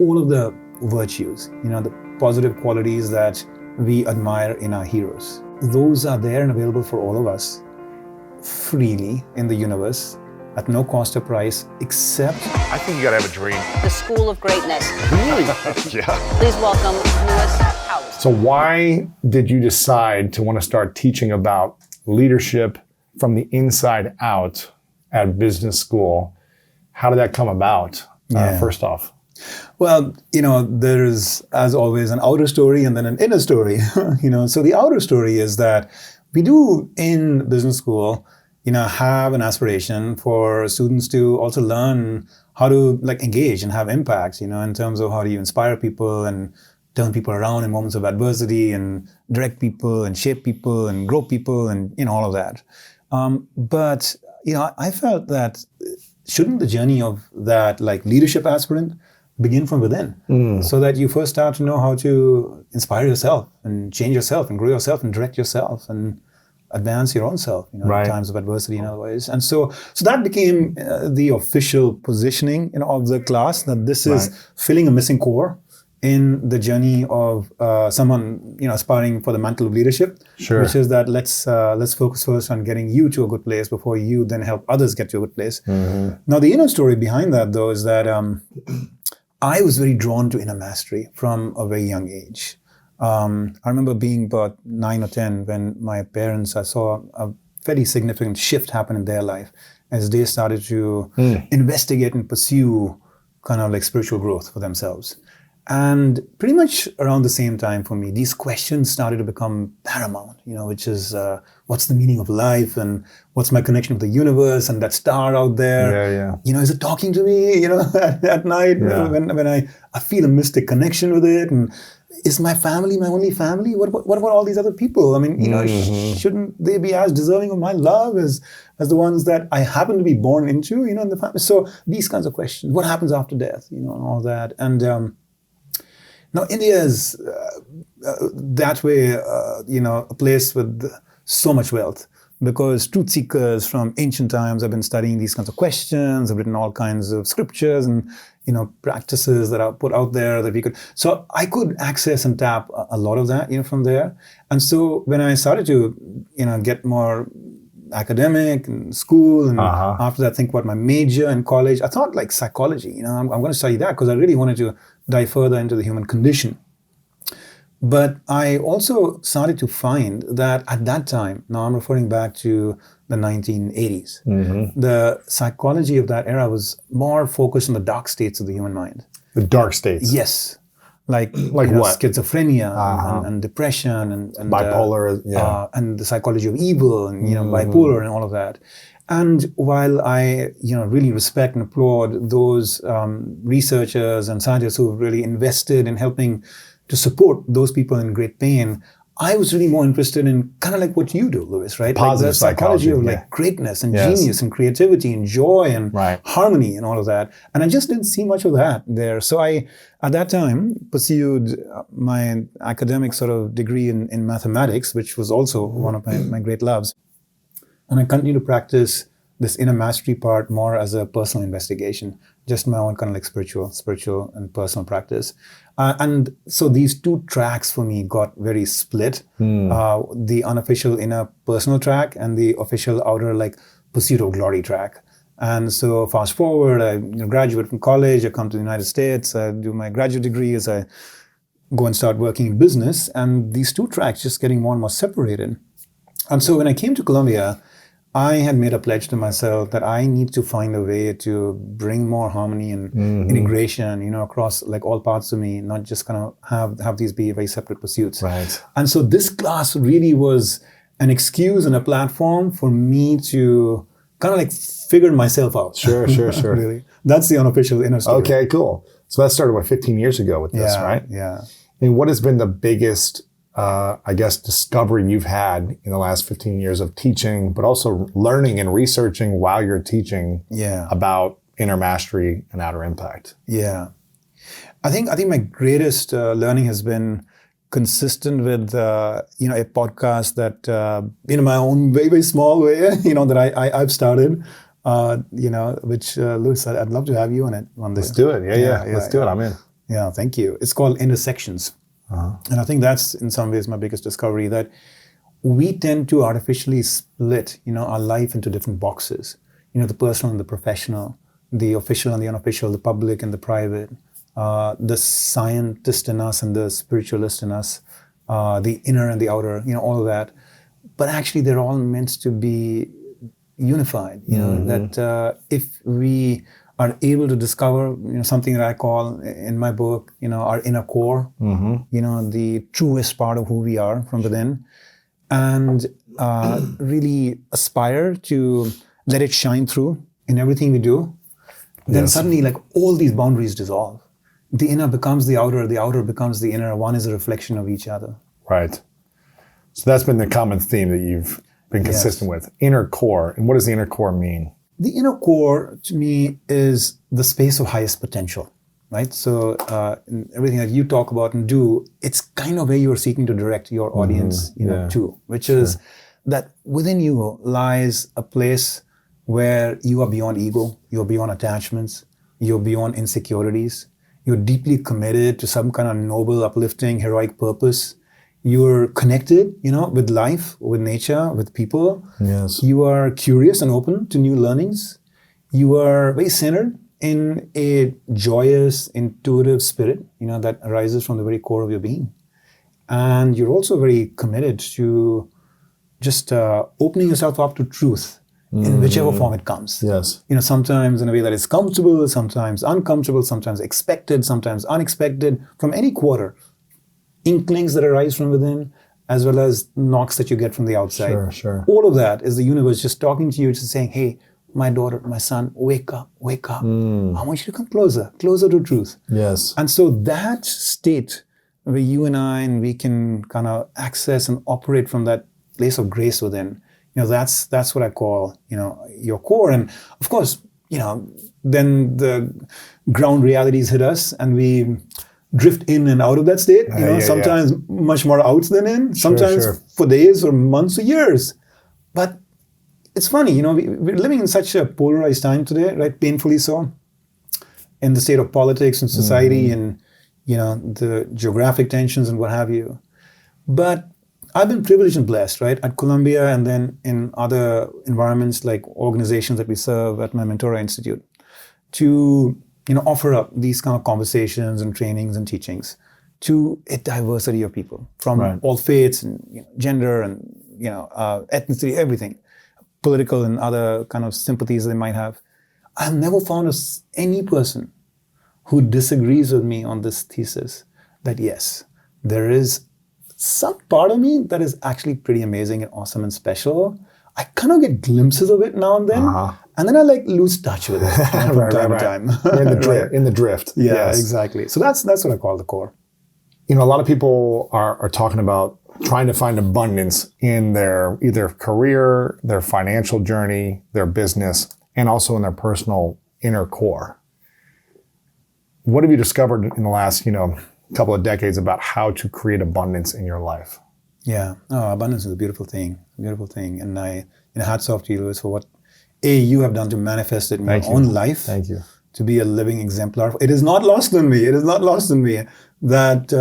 all of the virtues, the positive qualities that we admire in our heroes. Those are there and available for all of us freely in the universe at no cost or price, except... I think you gotta have a dream. The School of Greatness. Really? Yeah. Please welcome Lewis House. So why did you decide to want to start teaching about leadership from the inside out at business school? How did that come about, first off? Well, there is, as always, an outer story and then an inner story. So the outer story is that we do in business school, have an aspiration for students to also learn how to engage and have impact, in terms of how do you inspire people and turn people around in moments of adversity and direct people and shape people and grow people and, all of that. But I felt that shouldn't the journey of that leadership aspirant begin from within, so that you first start to know how to inspire yourself and change yourself and grow yourself and direct yourself and advance your own self, in times of adversity in other ways. And so that became the official positioning of the class, that this is filling a missing core in the journey of someone aspiring for the mantle of leadership. Sure. Which is that let's focus first on getting you to a good place before you then help others get to a good place. Mm-hmm. Now the inner story behind that though is that I was very drawn to inner mastery from a very young age. I remember being about 9 or 10 when my parents, I saw a very significant shift happen in their life as they started to investigate and pursue kind of spiritual growth for themselves. And pretty much around the same time for me, these questions started to become paramount, which is what's the meaning of life and what's my connection with the universe and that star out there? Yeah. Is it talking to me, at night when I feel a mystic connection with it? And is my family my only family? What about all these other people? I mean, shouldn't they be as deserving of my love as the ones that I happen to be born into, in the family? So these kinds of questions. What happens after death, and all that. And now India is that way, a place with so much wealth, because truth seekers from ancient times have been studying these kinds of questions, have written all kinds of scriptures and practices that are put out there that we could. So I could access and tap a lot of that, from there. And so when I started to, get more academic and school, and after that think about my major in college, I thought psychology, I'm going to study that because I really wanted to dive further into the human condition. But I also started to find that at that time, now I'm referring back to the 1980s, the psychology of that era was more focused on the dark states of the human mind. The dark states? Yes. Like what? Schizophrenia and depression and bipolar, and the psychology of evil and bipolar and all of that. And while I really respect and applaud those researchers and scientists who have really invested in helping to support those people in great pain, I was really more interested in kind of like what you do, Lewis, right? Positive the psychology of greatness and genius and creativity and joy and harmony and all of that. And I just didn't see much of that there. So I, at that time, pursued my academic sort of degree in mathematics, which was also one of my great loves. And I continued to practice this inner mastery part more as a personal investigation, just my own kind of spiritual and personal practice. And so these two tracks for me got very split, the unofficial inner personal track and the official outer pursuit of glory track. And so fast forward, I graduate from college, I come to the United States, I do my graduate degree as I go and start working in business, and these two tracks just getting more and more separated. And so when I came to Colombia, I had made a pledge to myself that I need to find a way to bring more harmony and integration, across all parts of me, not just kind of have these be very separate pursuits. Right. And so this class really was an excuse and a platform for me to kind of figure myself out. Sure. Really. That's the unofficial inner story. Okay, cool. So that started, 15 years ago with this, right? Yeah. And what has been the biggest discovery you've had in the last 15 years of teaching, but also learning and researching while you're teaching about inner mastery and outer impact? Yeah. I think my greatest learning has been consistent with, a podcast that, in my own very, very small way, that I've started, which, Lewis, I'd love to have you on it on this. Let's do it. Yeah. Let's do it. I'm in. Yeah, thank you. It's called intersections. And I think that's in some ways my biggest discovery, that we tend to artificially split, our life into different boxes. The personal and the professional, the official and the unofficial, the public and the private, the scientist in us and the spiritualist in us, the inner and the outer, all of that. But actually they're all meant to be unified, that if we are able to discover, something that I call in my book, our inner core, the truest part of who we are from within, and really aspire to let it shine through in everything we do, then suddenly like all these boundaries dissolve. The inner becomes the outer becomes the inner. One is a reflection of each other. Right. So that's been the common theme that you've been consistent with. Inner core. And what does the inner core mean? The inner core, to me, is the space of highest potential, right? So in everything that you talk about and do, it's kind of where you're seeking to direct your audience, to, which is that within you lies a place where you are beyond ego, you're beyond attachments, you're beyond insecurities, you're deeply committed to some kind of noble, uplifting, heroic purpose. You're connected, with life, with nature, with people. Yes. You are curious and open to new learnings. You are very centered in a joyous, intuitive spirit, that arises from the very core of your being. And you're also very committed to just opening yourself up to truth in whichever form it comes. Yes. Sometimes in a way that is comfortable, sometimes uncomfortable, sometimes expected, sometimes unexpected, from any quarter. Inklings that arise from within, as well as knocks that you get from the outside. Sure. All of that is the universe just talking to you, just saying, hey, my daughter, my son, wake up. I want you to come closer to truth. Yes. And so that state where you and we can kind of access and operate from that place of grace within, that's what I call, your core. And of course, then the ground realities hit us and we drift in and out of that state, sometimes much more out than in, sometimes for days or months or years. But it's funny, we're living in such a polarized time today, right? Painfully so, in the state of politics and society and, the geographic tensions and what have you. But I've been privileged and blessed, right? At Columbia and then in other environments like organizations that we serve at my Mentora Institute, to offer up these kind of conversations and trainings and teachings to a diversity of people from all faiths and gender and ethnicity, everything, political and other kind of sympathies they might have. I've never found any person who disagrees with me on this thesis that yes, there is some part of me that is actually pretty amazing and awesome and special. I kind of get glimpses of it now and then. And then I lose touch with it from time to time. In the drift. Yeah, yes. Exactly. So that's what I call the core. A lot of people are talking about trying to find abundance in their either career, their financial journey, their business, and also in their personal inner core. What have you discovered in the last, couple of decades about how to create abundance in your life? Yeah. Abundance is a beautiful thing. And hats off to you, Louis, for what you have done to manifest it in your own life. Thank you. To be a living exemplar. It is not lost on me. That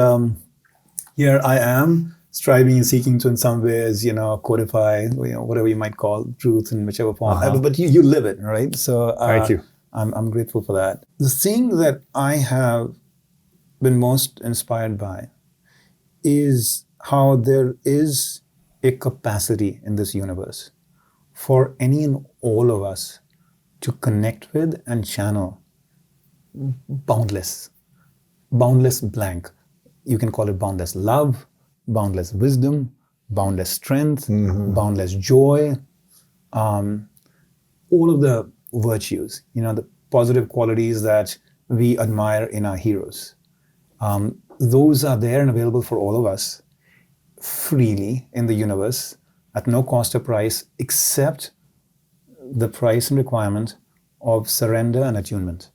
here I am striving and seeking to in some ways, codify, whatever you might call truth in whichever form. But you live it, right? So thank you. I'm grateful for that. The thing that I have been most inspired by is how there is a capacity in this universe for any and all of us to connect with and channel boundless blank. You can call it boundless love, boundless wisdom, boundless strength, boundless joy, all of the virtues, the positive qualities that we admire in our heroes. Those are there and available for all of us freely in the universe at no cost or price except the price and requirement of surrender and attunement.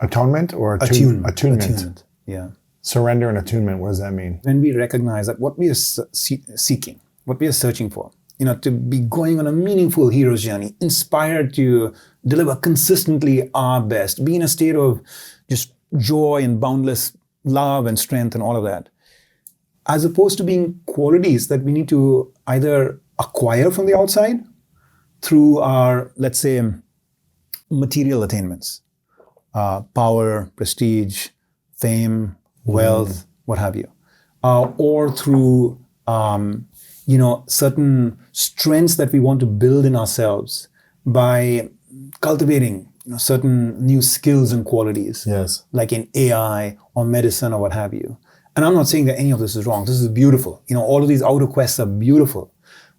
Atonement or attunement? Yeah. Surrender and attunement, what does that mean? When we recognize that what we are seeking, what we are searching for, to be going on a meaningful hero's journey, inspired to deliver consistently our best, be in a state of just joy and boundless love and strength and all of that, as opposed to being qualities that we need to either acquire from the outside through our, let's say, material attainments, power, prestige, fame, wealth, what have you, or through certain strengths that we want to build in ourselves by cultivating certain new skills and qualities, like in AI or medicine or what have you. And I'm not saying that any of this is wrong. This is beautiful. All of these outer quests are beautiful,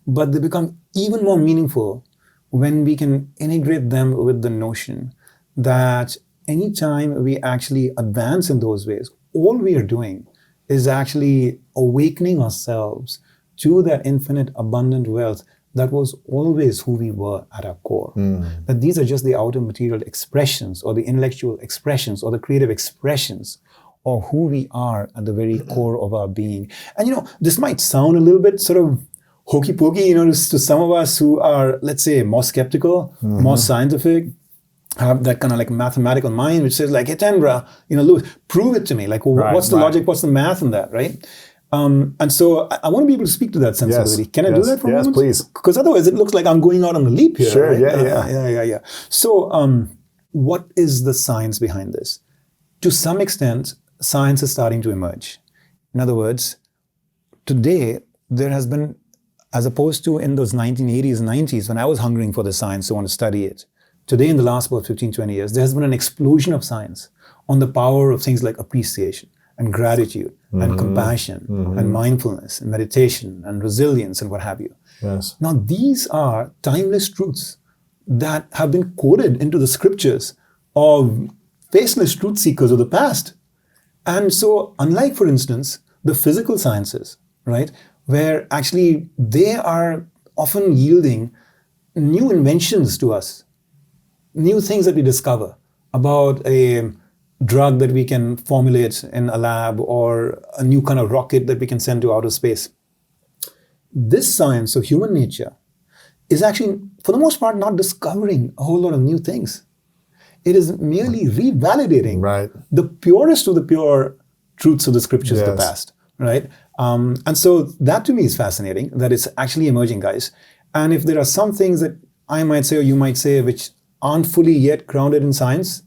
but they become even more meaningful when we can integrate them with the notion that anytime we actually advance in those ways, all we are doing is actually awakening ourselves to that infinite abundant wealth that was always who we were at our core. That these are just the outer material expressions or the intellectual expressions or the creative expressions or who we are at the very core of our being. And this might sound a little bit sort of hokey pokey, to some of us who are, let's say, more skeptical, more scientific, have that kind of like mathematical mind, which says like, Hitendra, Louis, prove it to me. Like, what's the logic? What's the math in that, right? And so I want to be able to speak to that sensibility. Can I do that for a moment? Yes, please. Because otherwise it looks like I'm going out on a leap here. Sure, right? Yeah. So what is the science behind this? To some extent, science is starting to emerge. In other words, today there has been, as opposed to in those 1980s and 90s when I was hungering for the science to want to study it, today in the last about 15, 20 years, there has been an explosion of science on the power of things like appreciation and gratitude and compassion and mindfulness and meditation and resilience and what have you. Yes. Now, these are timeless truths that have been coded into the scriptures of faceless truth seekers of the past. And so, unlike, for instance, the physical sciences, right, where actually they are often yielding new inventions to us, new things that we discover about a drug that we can formulate in a lab or a new kind of rocket that we can send to outer space. This science of human nature is actually, for the most part, not discovering a whole lot of new things. It is merely revalidating the purest of the pure truths of the scriptures of the past, right? And so that to me is fascinating, that it's actually emerging, guys. And if there are some things that I might say or you might say which aren't fully yet grounded in science,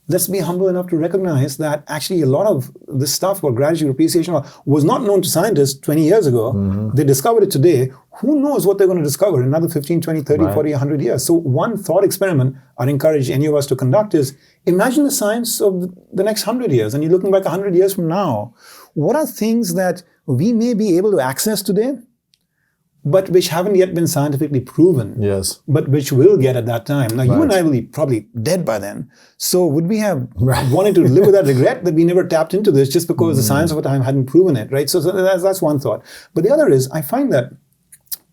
let's be humble enough to recognize that actually a lot of this stuff about gratitude, appreciation was not known to scientists 20 years ago. They discovered it today. Who knows what they're going to discover in another 15, 20, 30, 40, 100 years. So one thought experiment I'd encourage any of us to conduct is imagine the science of the next 100 years and you're looking back 100 years from now. What are things that we may be able to access today, but which haven't yet been scientifically proven, but which will get at that time. Now, you and I will be probably dead by then. So would we have wanted to live with that regret that we never tapped into this just because the science of the time hadn't proven it, right? So that's one thought. But the other is, I find that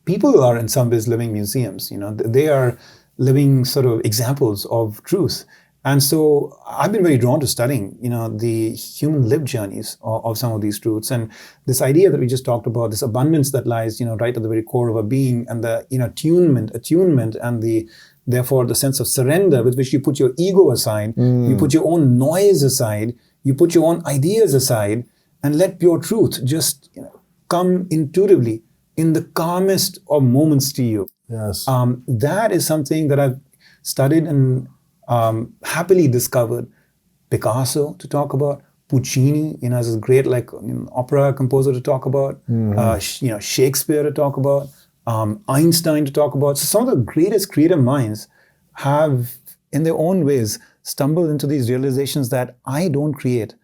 people are in some ways living museums. They are living sort of examples of truth. And so I've been very drawn to studying, the human lived journeys of some of these truths. And this idea that we just talked about, this abundance that lies, right at the very core of our being, and the, attunement, and therefore the sense of surrender with which you put your ego aside, you put your own noise aside, you put your own ideas aside, and let pure truth just come intuitively in the calmest of moments to you. That is something that I've studied and happily discovered Picasso to talk about, Puccini, as a great opera composer to talk about, Shakespeare to talk about, Einstein to talk about. So some of the greatest creative minds have, in their own ways, stumbled into these realizations that I don't create.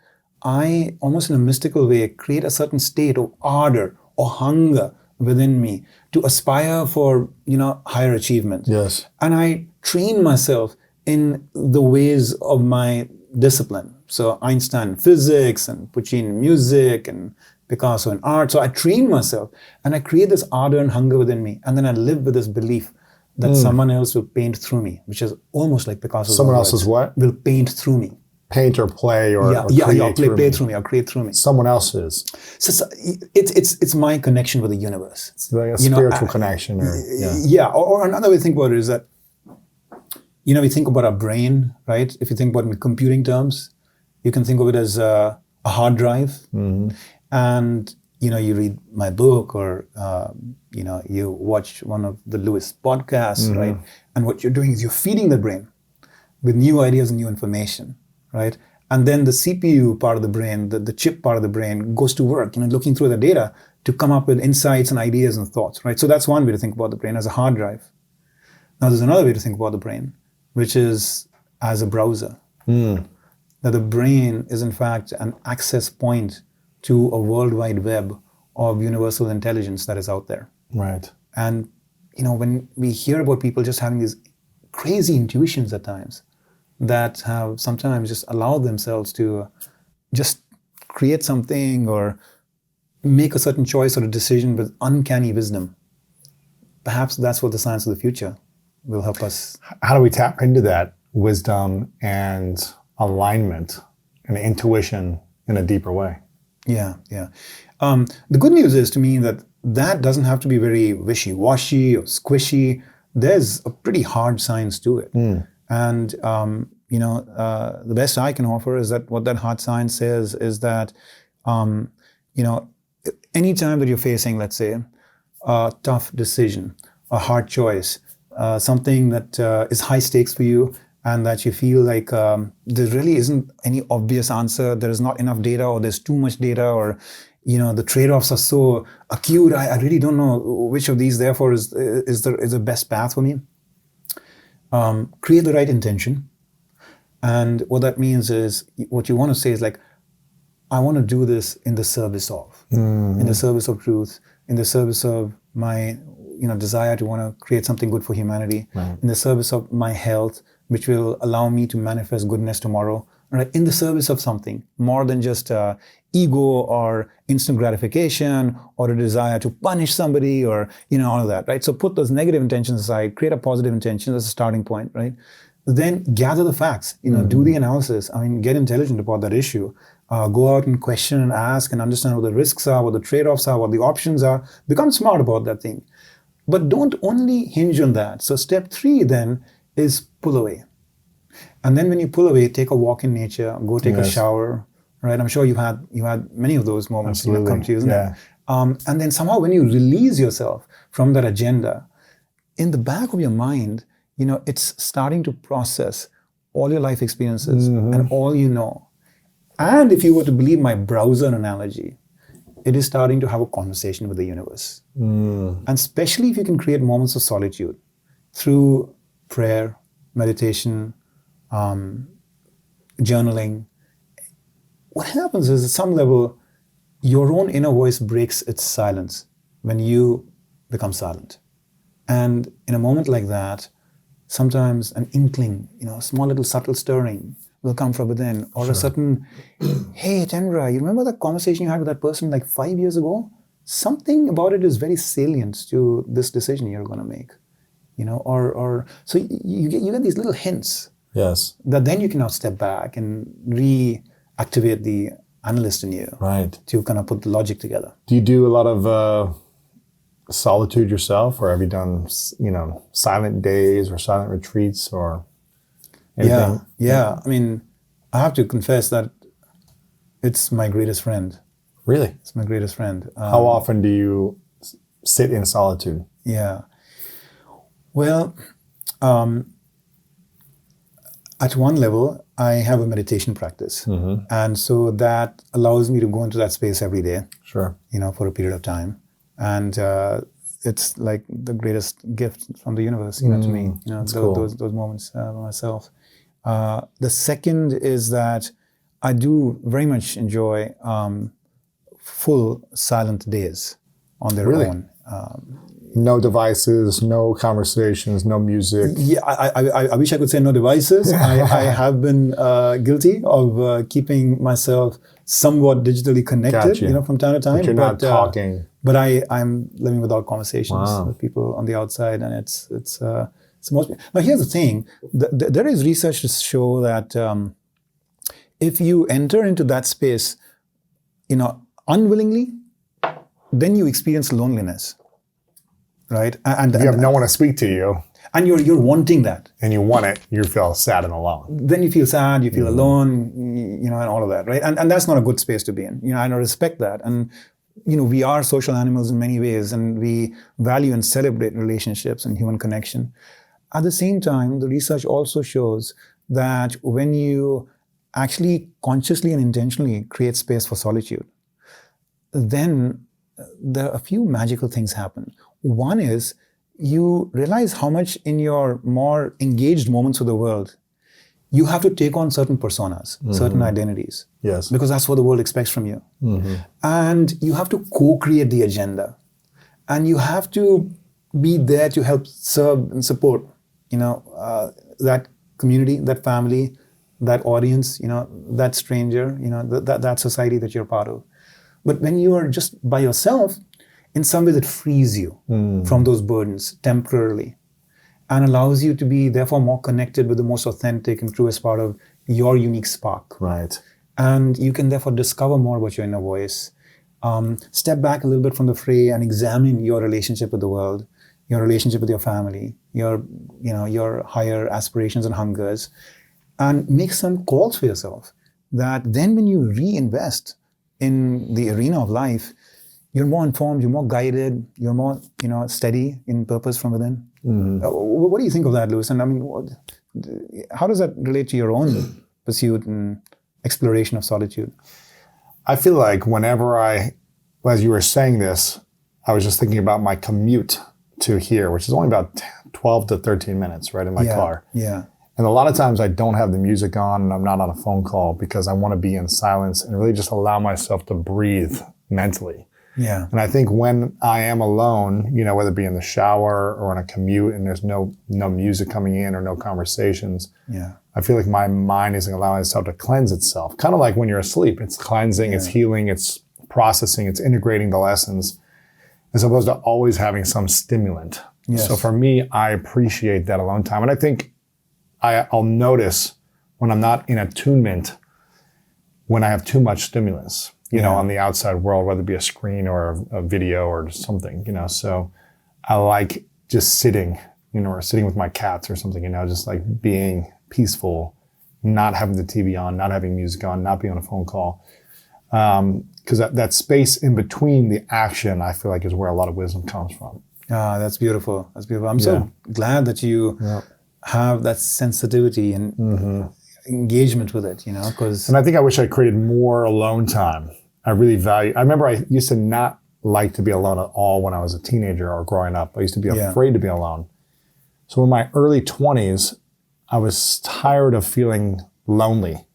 I, almost in a mystical way, create a certain state of ardor or hunger within me to aspire for, higher achievement. And I train myself in the ways of my discipline. So Einstein in physics and Puccini in music and Picasso in art. So I train myself and I create this ardor and hunger within me. And then I live with this belief that someone else will paint through me, which is almost like Picasso's Someone else's what? Will paint through me. Paint or play or play through me or create through me. Someone else's. So it's my connection with the universe. It's like a spiritual connection. Or another way to think about it is that we think about our brain, right? If you think about it in computing terms, You can think of it as a hard drive. And, you read my book or, you watch one of the Lewis podcasts, right? And what you're doing is you're feeding the brain with new ideas and new information, right? And then the CPU part of the brain, the chip part of the brain goes to work, looking through the data to come up with insights and ideas and thoughts, right? So that's one way to think about the brain, as a hard drive. Now there's another way to think about the brain, which is as a browser. That the brain is in fact an access point to a world wide web of universal intelligence that is out there. Right. And, when we hear about people just having these crazy intuitions at times that have sometimes just allowed themselves to just create something or make a certain choice or a decision with uncanny wisdom, perhaps that's what the science of the future will help us. How do we tap into that wisdom and alignment and intuition in a deeper way? Yeah. The good news is to me that doesn't have to be very wishy-washy or squishy. There's a pretty hard science to it. And, the best I can offer is that what that hard science says is that, any time that you're facing, let's say, a tough decision, a hard choice, something that is high stakes for you, and that you feel like there really isn't any obvious answer, there is not enough data, or there's too much data, or the trade-offs are so acute, I really don't know which of these therefore is the best path for me. Create the right intention. And what that means is, what you want to say is like, I want to do this in the service of, in the service of truth, in the service of my desire to want to create something good for humanity, in the service of my health, which will allow me to manifest goodness tomorrow, right? In the service of something more than just ego or instant gratification or a desire to punish somebody or, all of that, right? So put those negative intentions aside, create a positive intention as a starting point, right? Then gather the facts, do the analysis. Get intelligent about that issue. Go out and question and ask and understand what the risks are, what the trade-offs are, what the options are. Become smart about that thing. But don't only hinge on that. So step 3 then is pull away. And then when you pull away, take a walk in nature, go take a shower, right? I'm sure you had many of those moments come to you, isn't it? And then somehow when you release yourself from that agenda, in the back of your mind, it's starting to process all your life experiences and all you know. And if you were to believe my browser analogy, it is starting to have a conversation with the universe. And especially if you can create moments of solitude through prayer, meditation, journaling, what happens is at some level, your own inner voice breaks its silence when you become silent. And in a moment like that, sometimes an inkling, a small little subtle stirring will come from within, or a certain, hey, Hitendra, you remember that conversation you had with that person like 5 years ago? Something about it is very salient to this decision you're going to make, so you get these little hints. Yes. That then you can now step back and reactivate the analyst in you. Right. To kind of put the logic together. Do you do a lot of solitude yourself, or have you done, silent days or silent retreats or anything? Yeah. I have to confess that it's my greatest friend. Really? It's my greatest friend. How often do you sit in solitude? Yeah. Well, at one level, I have a meditation practice. And so that allows me to go into that space every day. Sure. For a period of time. And it's like the greatest gift from the universe, to me. Those moments by myself. The second is that I do very much enjoy full silent days on their own. No devices, no conversations, no music. Yeah, I wish I could say no devices. I have been guilty of keeping myself somewhat digitally connected, from time to time. But you're not talking. But I'm living without conversations with people on the outside, and it's most. Now here's the thing: there is research to show that if you enter into that space, unwillingly, then you experience loneliness, right? And you have no one to speak to you. And you're wanting that. And you want it, you feel sad and alone. Then you feel sad, you feel alone, and all of that, right? And that's not a good space to be in. I don't respect that. And, we are social animals in many ways, and we value and celebrate relationships and human connection. At the same time, the research also shows that when you actually consciously and intentionally create space for solitude, then there are a few magical things happen. One is, you realize how much in your more engaged moments with the world, you have to take on certain personas, certain identities. Yes. Because that's what the world expects from you. And you have to co-create the agenda. And you have to be there to help serve and support, that community, that family, that audience, that stranger, that society that you're part of. But when you are just by yourself, in some ways it frees you from those burdens temporarily and allows you to be therefore more connected with the most authentic and truest part of your unique spark. Right. And you can therefore discover more about your inner voice, step back a little bit from the fray and examine your relationship with the world, your relationship with your family, your higher aspirations and hungers, and make some calls for yourself that then when you reinvest in the arena of life, you're more informed, you're more guided, you're more, steady in purpose from within. What do you think of that, Lewis? And I mean, how does that relate to your own pursuit and exploration of solitude? I feel like whenever as you were saying this, I was just thinking about my commute to here, which is only about 12 to 13 minutes, right, in my car. Yeah. And a lot of times I don't have the music on and I'm not on a phone call because I want to be in silence and really just allow myself to breathe mentally. Yeah. And I think when I am alone, whether it be in the shower or on a commute and there's no music coming in or no conversations, I feel like my mind isn't allowing itself to cleanse itself. Kind of like when you're asleep, it's cleansing, it's healing, it's processing, it's integrating the lessons, as opposed to always having some stimulant. Yes. So for me, I appreciate that alone time. And I think I'll notice when I'm not in attunement, when I have too much stimulus, on the outside world, whether it be a screen or a video or something, So I like just sitting, or sitting with my cats or something, just like being peaceful, not having the TV on, not having music on, not being on a phone call. Because that space in between the action, I feel like is where a lot of wisdom comes from. Ah, that's beautiful. That's beautiful. I'm so glad that you have that sensitivity and engagement with it, because... And I think I wish I created more alone time. I remember I used to not like to be alone at all when I was a teenager or growing up. I used to be afraid to be alone. So in my early 20s, I was tired of feeling lonely.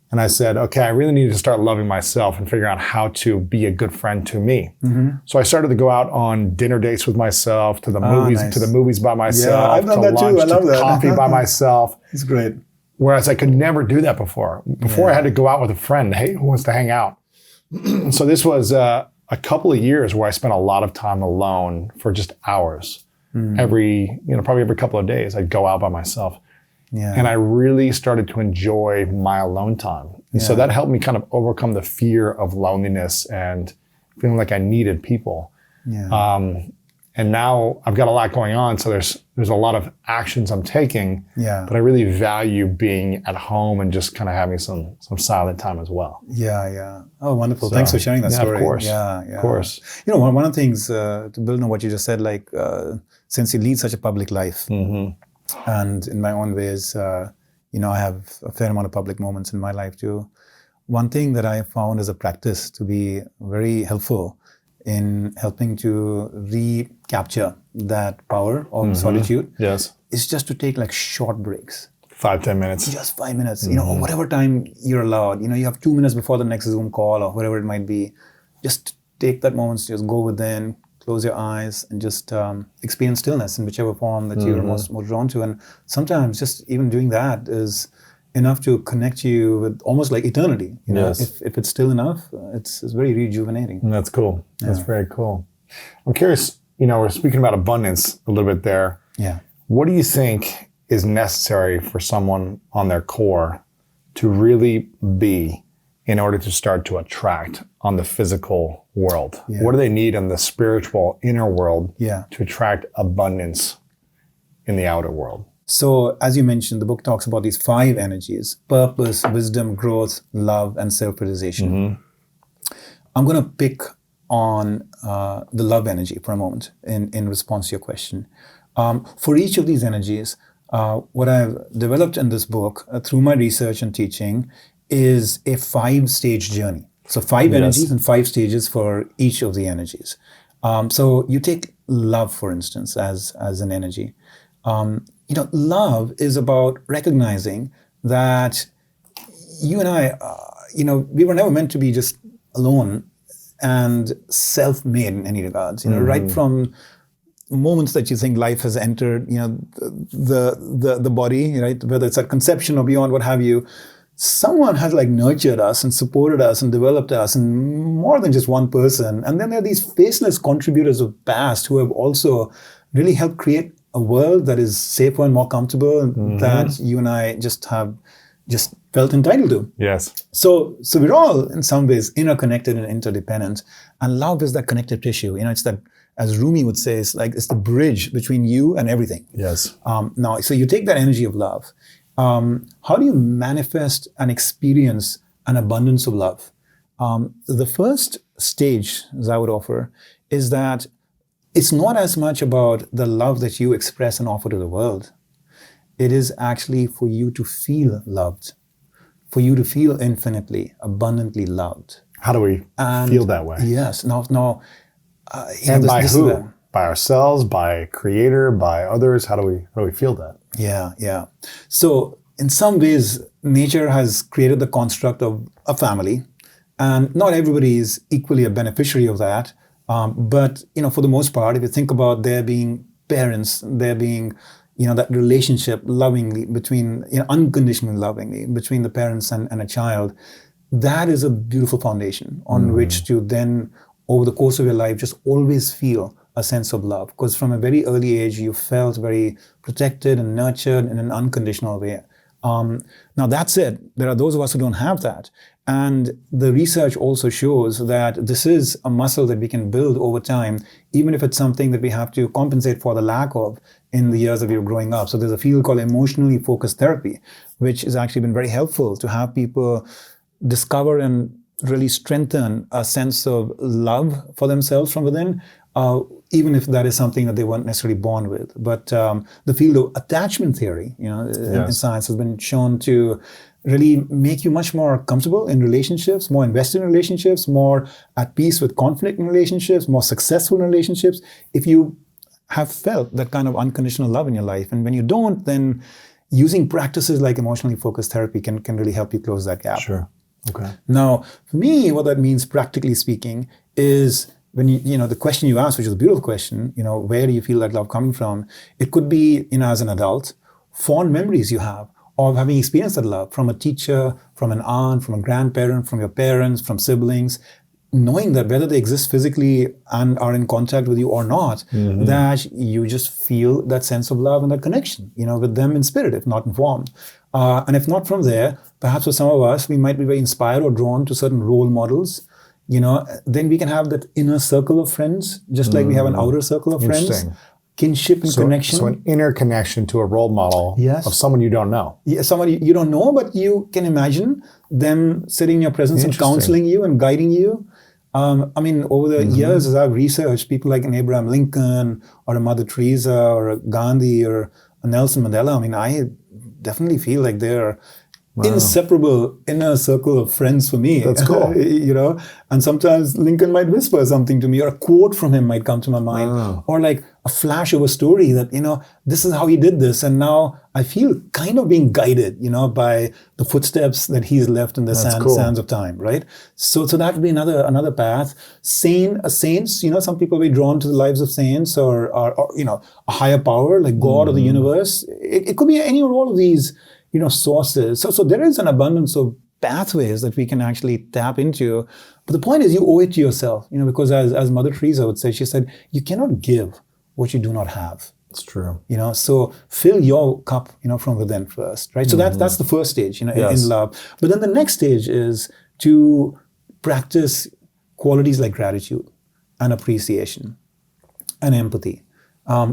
And I said, okay, I really need to start loving myself and figure out how to be a good friend to me. So I started to go out on dinner dates with myself, to the movies by myself, yeah, I've done to that lunch, too. I love to that. coffee by myself. It's great. Whereas I could never do that before. Before I had to go out with a friend. Hey, who wants to hang out? So this was a couple of years where I spent a lot of time alone for just hours. Probably every couple of days, I'd go out by myself. Yeah. And I really started to enjoy my alone time. And so that helped me kind of overcome the fear of loneliness and feeling like I needed people. Yeah. And now I've got a lot going on, so there's a lot of actions I'm taking. Yeah. But I really value being at home and just kind of having some silent time as well. Yeah, yeah. Oh, wonderful. So, thanks for sharing that story. Of course. Yeah, yeah. Of course. One of the things, to build on what you just said, like, since you lead such a public life, and in my own ways, I have a fair amount of public moments in my life too. One thing that I found as a practice to be very helpful in helping to recapture that power of solitude is just to take like short breaks. 5-10 minutes. Just 5 minutes, or whatever time you're allowed. You have 2 minutes before the next Zoom call or whatever it might be. Just take that moment, just go within, close your eyes and just experience stillness in whichever form that you're most drawn to. And sometimes just even doing that is enough to connect you with almost like eternity. If it's still enough, it's very rejuvenating. That's cool. That's very cool. I'm curious, we're speaking about abundance a little bit there. Yeah. What do you think is necessary for someone on their core to really be in order to start to attract on the physical world? Yeah. What do they need in the spiritual inner world to attract abundance in the outer world? So, as you mentioned, the book talks about these 5 energies: purpose, wisdom, growth, love, and self-realization. I'm going to pick on the love energy for a moment in response to your question. For each of these energies, what I've developed in this book through my research and teaching is a 5-stage journey. So 5 energies and 5 stages for each of the energies. So you take love, for instance, as an energy. Love is about recognizing that you and I, we were never meant to be just alone and self-made in any regards. Right from moments that you think life has entered, the body, right, whether it's at conception or beyond, what have you, someone has nurtured us and supported us and developed us, and more than just one person. And then there are these faceless contributors of past who have also really helped create a world that is safer and more comfortable, and that you and I just have felt entitled to. Yes. So we're all in some ways interconnected and interdependent, and love is that connective tissue. It's that, as Rumi would say, it's the bridge between you and everything. Yes. Now, so you take that energy of love. How do you manifest and experience an abundance of love? The first stage, as I would offer, is that it's not as much about the love that you express and offer to the world. It is actually for you to feel loved, for you to feel infinitely, abundantly loved. How do we feel that way? Yes. Now, and by who? By ourselves, by Creator, by others? How do we feel that? Yeah. So in some ways, nature has created the construct of a family, and not everybody is equally a beneficiary of that. But for the most part, if you think about there being parents, there being that relationship lovingly between, unconditionally lovingly between the parents and a child, that is a beautiful foundation on which to then, over the course of your life, just always feel a sense of love. Because from a very early age, you felt very protected and nurtured in an unconditional way. Now that said, there are those of us who don't have that. And the research also shows that this is a muscle that we can build over time, even if it's something that we have to compensate for the lack of in the years that we were growing up. So there's a field called emotionally focused therapy, which has actually been very helpful to have people discover and really strengthen a sense of love for themselves from within, even if that is something that they weren't necessarily born with. But the field of attachment theory, in science, has been shown to really make you much more comfortable in relationships, more invested in relationships, more at peace with conflict in relationships, more successful in relationships, if you have felt that kind of unconditional love in your life. And when you don't, then using practices like emotionally focused therapy can really help you close that gap. Sure. Okay. Now, for me, what that means, practically speaking, is when the question you asked, which is a beautiful question, where do you feel that love coming from? It could be, as an adult, fond memories you have of having experienced that love from a teacher, from an aunt, from a grandparent, from your parents, from siblings, knowing that whether they exist physically and are in contact with you or not, that you just feel that sense of love and that connection, with them in spirit, if not in form. And if not from there, perhaps for some of us, we might be very inspired or drawn to certain role models. Then we can have that inner circle of friends, just like we have an outer circle of friends. Kinship and connection. So an inner connection to a role model of someone you don't know. Yeah, someone you don't know, but you can imagine them sitting in your presence and counseling you and guiding you. Over the years, as I've researched, people like an Abraham Lincoln or a Mother Teresa or a Gandhi or a Nelson Mandela, I definitely feel like they're inseparable inner circle of friends for me. That's cool. And sometimes Lincoln might whisper something to me, or a quote from him might come to my mind, or like a flash of a story that, this is how he did this. And now I feel kind of being guided, by the footsteps that he's left in the sands of time, right? So that would be another path. Saints, some people will be drawn to the lives of saints or a higher power like God or the universe. It could be any or all of these sources. So there is an abundance of pathways that we can actually tap into. But the point is you owe it to yourself, because as Mother Teresa would say, she said, you cannot give what you do not have. It's true. So fill your cup, from within first, right? So that's the first stage, in love. But then the next stage is to practice qualities like gratitude and appreciation and empathy,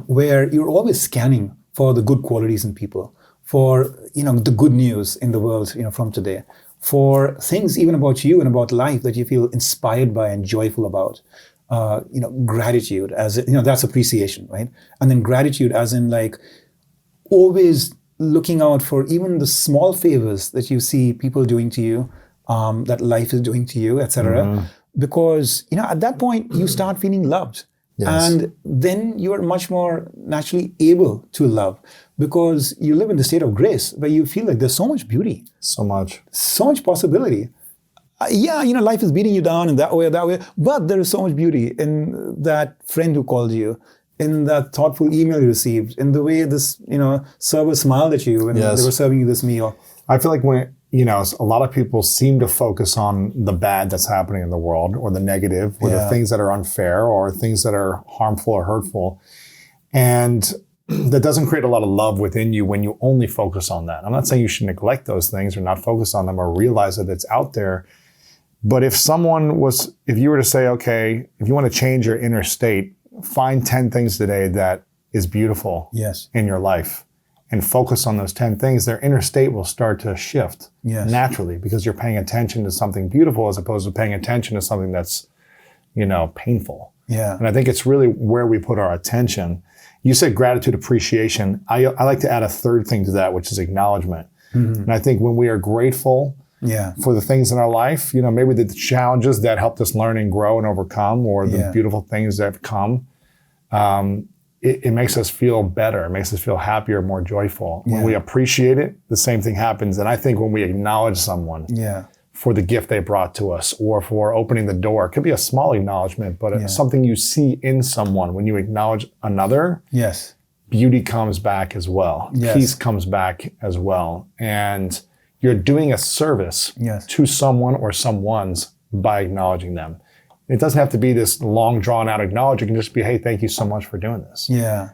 where you're always scanning for the good qualities in people, for, the good news in the world, from today, for things even about you and about life that you feel inspired by and joyful about. Gratitude as, that's appreciation, right? And then gratitude as in like always looking out for even the small favors that you see people doing to you, that life is doing to you, etc. Because, at that point you start feeling loved. Yes. And then you are much more naturally able to love because you live in the state of grace where you feel like there's so much beauty. So much possibility. Life is beating you down in that way or that way, but there is so much beauty in that friend who called you, in that thoughtful email you received, in the way this, server smiled at you when they were serving you this meal. I feel like when, a lot of people seem to focus on the bad that's happening in the world or the negative or the things that are unfair or things that are harmful or hurtful. And that doesn't create a lot of love within you when you only focus on that. I'm not saying you should neglect those things or not focus on them or realize that it's out there. But if you were to say, okay, if you want to change your inner state, find 10 things today that is beautiful in your life and focus on those 10 things, their inner state will start to shift naturally because you're paying attention to something beautiful as opposed to paying attention to something that's, painful. Yeah. And I think it's really where we put our attention. You said gratitude, appreciation. I like to add a third thing to that, which is acknowledgement. Mm-hmm. And I think when we are grateful for the things in our life, maybe the challenges that helped us learn and grow and overcome, or the beautiful things that have come, it makes us feel better. It makes us feel happier, more joyful. When we appreciate it, the same thing happens. And I think when we acknowledge someone for the gift they brought to us or for opening the door, it could be a small acknowledgement, but it's something you see in someone. When you acknowledge another, beauty comes back as well. Peace comes back as well. And you're doing a service to someone or someone's by acknowledging them. It doesn't have to be this long drawn out acknowledge. It can just be, hey, thank you so much for doing this. Yeah.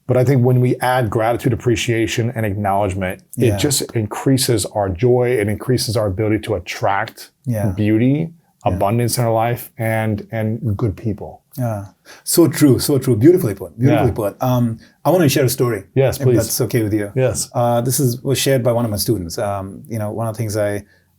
But I think when we add gratitude, appreciation, and acknowledgement, it just increases our joy. It increases our ability to attract beauty, abundance in our life, and good people. Yeah. So true. Beautifully put. Put. I want to share a story. Yes, please. If that's okay with you. Yes. This was shared by one of my students. One of the things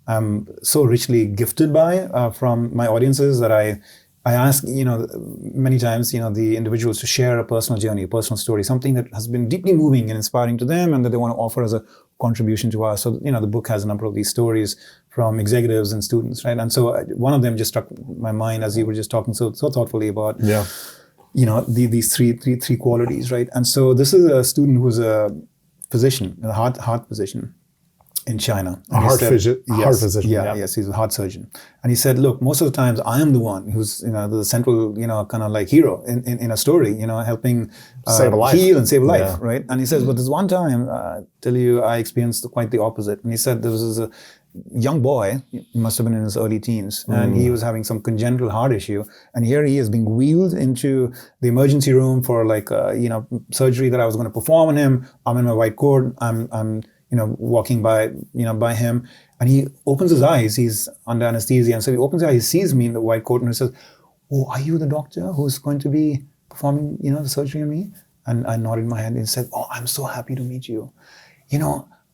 I'm so richly gifted by from my audiences that I ask, many times, the individuals to share a personal journey, a personal story, something that has been deeply moving and inspiring to them and that they want to offer as a contribution to us. So, the book has a number of these stories from executives and students, right? And so one of them just struck my mind as you were just talking so thoughtfully about, these three qualities, right? And so this is a student who's a physician, a heart physician in China. And heart physician. Yes, he's a heart surgeon. And he said, look, most of the times I am the one who's, the central, kind of like hero in a story, helping save a life. Heal and save a life, right? And he says, but there's one time, tell you, I experienced quite the opposite. And he said there was a young boy, he must have been in his early teens, and he was having some congenital heart issue. And here he is being wheeled into the emergency room for surgery that I was going to perform on him. I'm in my white coat. I'm walking by him, and he opens his eyes. He's under anesthesia, and so he opens his eyes. He sees me in the white coat, and he says, "Oh, are you the doctor who's going to be performing, the surgery on me?" And I nodded my head and said, "Oh, I'm so happy to meet you.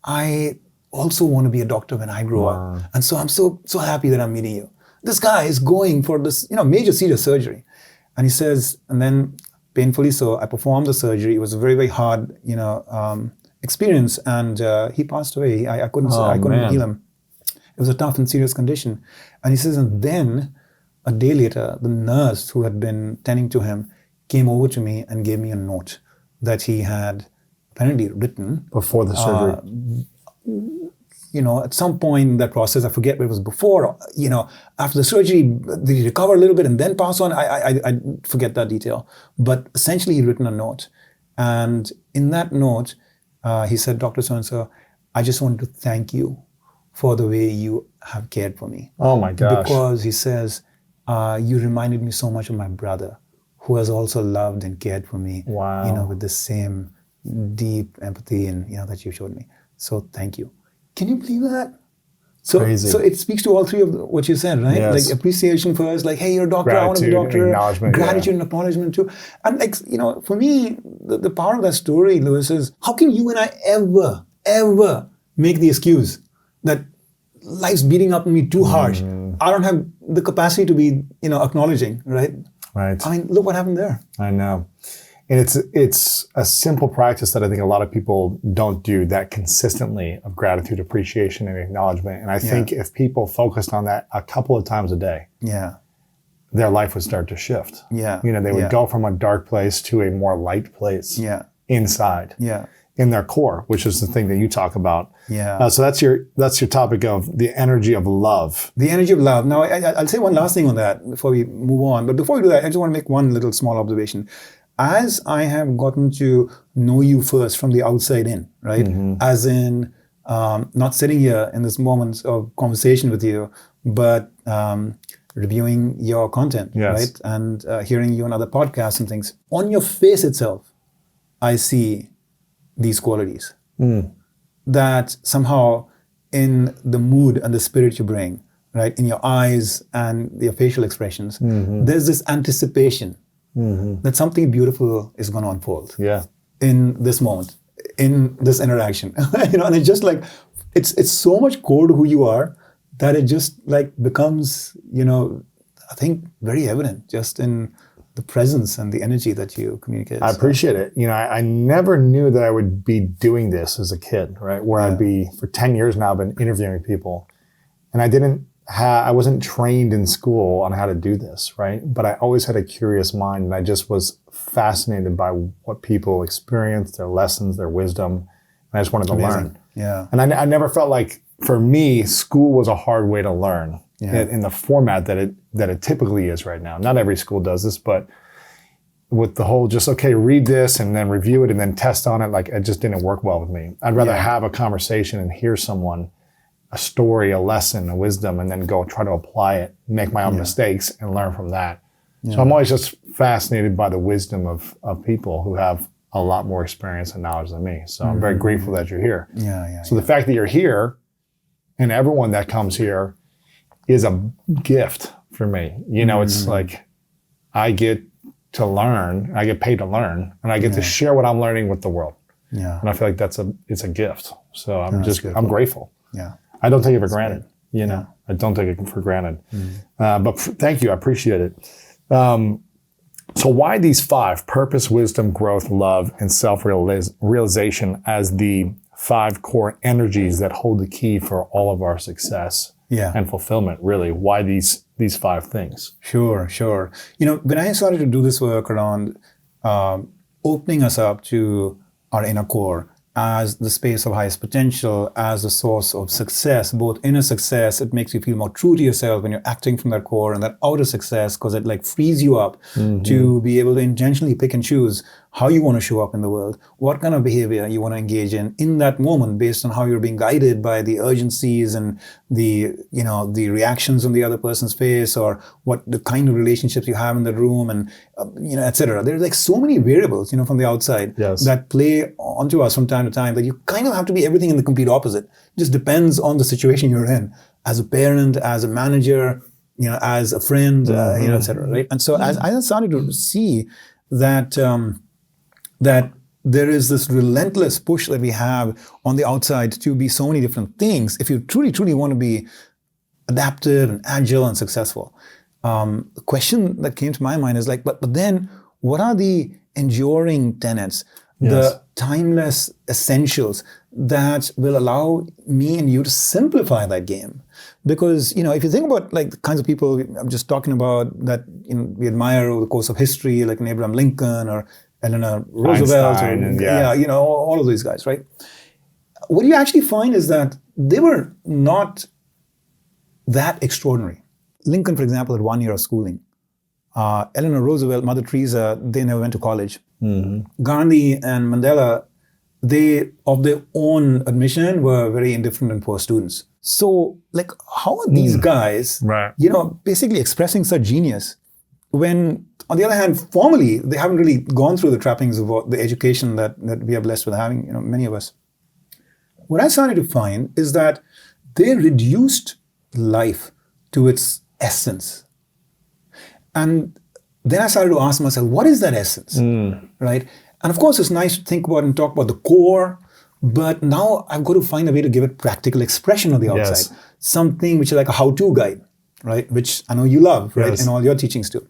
I also want to be a doctor when I grow up, and so I'm so happy that I'm meeting you. This guy is going for this, major serious surgery." And he says, and then painfully so, I performed the surgery. It was a very, very hard, experience, and he passed away. I couldn't heal him. It was a tough and serious condition. And he says, and then a day later, the nurse who had been tending to him came over to me and gave me a note that he had apparently written before the surgery. At some point in that process, I forget what it was before, after the surgery, did he recover a little bit and then pass on? I forget that detail. But essentially, he'd written a note. And in that note, he said, Dr. So-and-so, I just wanted to thank you for the way you have cared for me. Oh my gosh. Because he says, you reminded me so much of my brother, who has also loved and cared for me, with the same deep empathy and, that you showed me. So thank you. Can you believe that? Crazy. So it speaks to all three of what you said, right? Yes. Like appreciation first, like, hey, you're a doctor, I want to be a Gratitude, doctor. acknowledgement, Gratitude and acknowledgement too. And like, for me, the power of that story, Lewis, is how can you and I ever make the excuse that life's beating up on me too harsh? I don't have the capacity to be, acknowledging, right? Right. I mean, look what happened there. I know. And it's a simple practice that I think a lot of people don't do that consistently, of gratitude, appreciation, and acknowledgement. And I think if people focused on that a couple of times a day, their life would start to shift. Yeah. They would go from a dark place to a more light place inside. Yeah. In their core, which is the thing that you talk about. Yeah. So that's your topic of the energy of love. The energy of love. Now, I'll say one last thing on that before we move on. But before we do that, I just want to make one little small observation. As I have gotten to know you first from the outside in, right? As in not sitting here in this moment of conversation with you, but reviewing your content, right? And hearing you on other podcasts and things. On your face itself, I see these qualities that somehow in the mood and the spirit you bring, right? In your eyes and your facial expressions, there's this anticipation that something beautiful is going to unfold in this moment, in this interaction, and it's just like, it's so much core to who you are that it just like becomes, I think very evident just in the presence and the energy that you communicate. I appreciate it. I never knew that I would be doing this as a kid, right? Where I'd be, for 10 years now, I've been interviewing people. And I wasn't trained in school on how to do this, right? But I always had a curious mind, and I just was fascinated by what people experience, their lessons, their wisdom. And I just wanted to learn. Yeah. And I never felt like, for me, school was a hard way to learn. In the format that it typically is right now. Not every school does this, but with the whole just, okay, read this and then review it and then test on it, like it just didn't work well with me. I'd rather have a conversation and hear someone, a story, a lesson, a wisdom, and then go try to apply it, make my own mistakes and learn from that. So I'm always just fascinated by the wisdom of people who have a lot more experience and knowledge than me. So I'm very grateful that you're here. So the fact that you're here and everyone that comes here is a gift for me. It's like I get to learn, I get paid to learn, and I get to share what I'm learning with the world. And I feel like it's a gift. So I'm grateful. I don't take it for granted. I don't take it for granted. But thank you, I appreciate it. So why these 5: purpose, wisdom, growth, love, and self-realization as the 5 core energies that hold the key for all of our success? And fulfillment, really. Why these 5 things? Sure. When I started to do this work around opening us up to our inner core as the space of highest potential, as the source of success, both inner success, it makes you feel more true to yourself when you're acting from that core, and that outer success, because it like frees you up to be able to intentionally pick and choose how you want to show up in the world, what kind of behavior you want to engage in that moment based on how you're being guided by the urgencies and the reactions on the other person's face, or what the kind of relationships you have in the room, and etc. There's like so many variables, from the outside that play onto us from time to time, that you kind of have to be everything in the complete opposite. It just depends on the situation you're in, as a parent, as a manager, as a friend, etc. Right? And so as I started to see that that there is this relentless push that we have on the outside to be so many different things, if you truly, truly want to be adaptive and agile and successful. The question that came to my mind is like, but then what are the enduring tenets, the timeless essentials that will allow me and you to simplify that game? Because, if you think about like the kinds of people I'm just talking about that we admire over the course of history, like an Abraham Lincoln or Eleanor Roosevelt, all of these guys, right? What you actually find is that they were not that extraordinary. Lincoln, for example, had 1 year of schooling. Eleanor Roosevelt, Mother Teresa, they never went to college. Gandhi and Mandela, they, of their own admission, were very indifferent and poor students. So, like, how are these guys, basically expressing such genius when, on the other hand, formally, they haven't really gone through the trappings of the education that we are blessed with having, many of us? What I started to find is that they reduced life to its essence. And then I started to ask myself, what is that essence, right? And of course, it's nice to think about and talk about the core, but now I've got to find a way to give it practical expression on the outside. Yes. Something which is like a how-to guide, right? Which I know you love, right? Yes. In all your teachings too.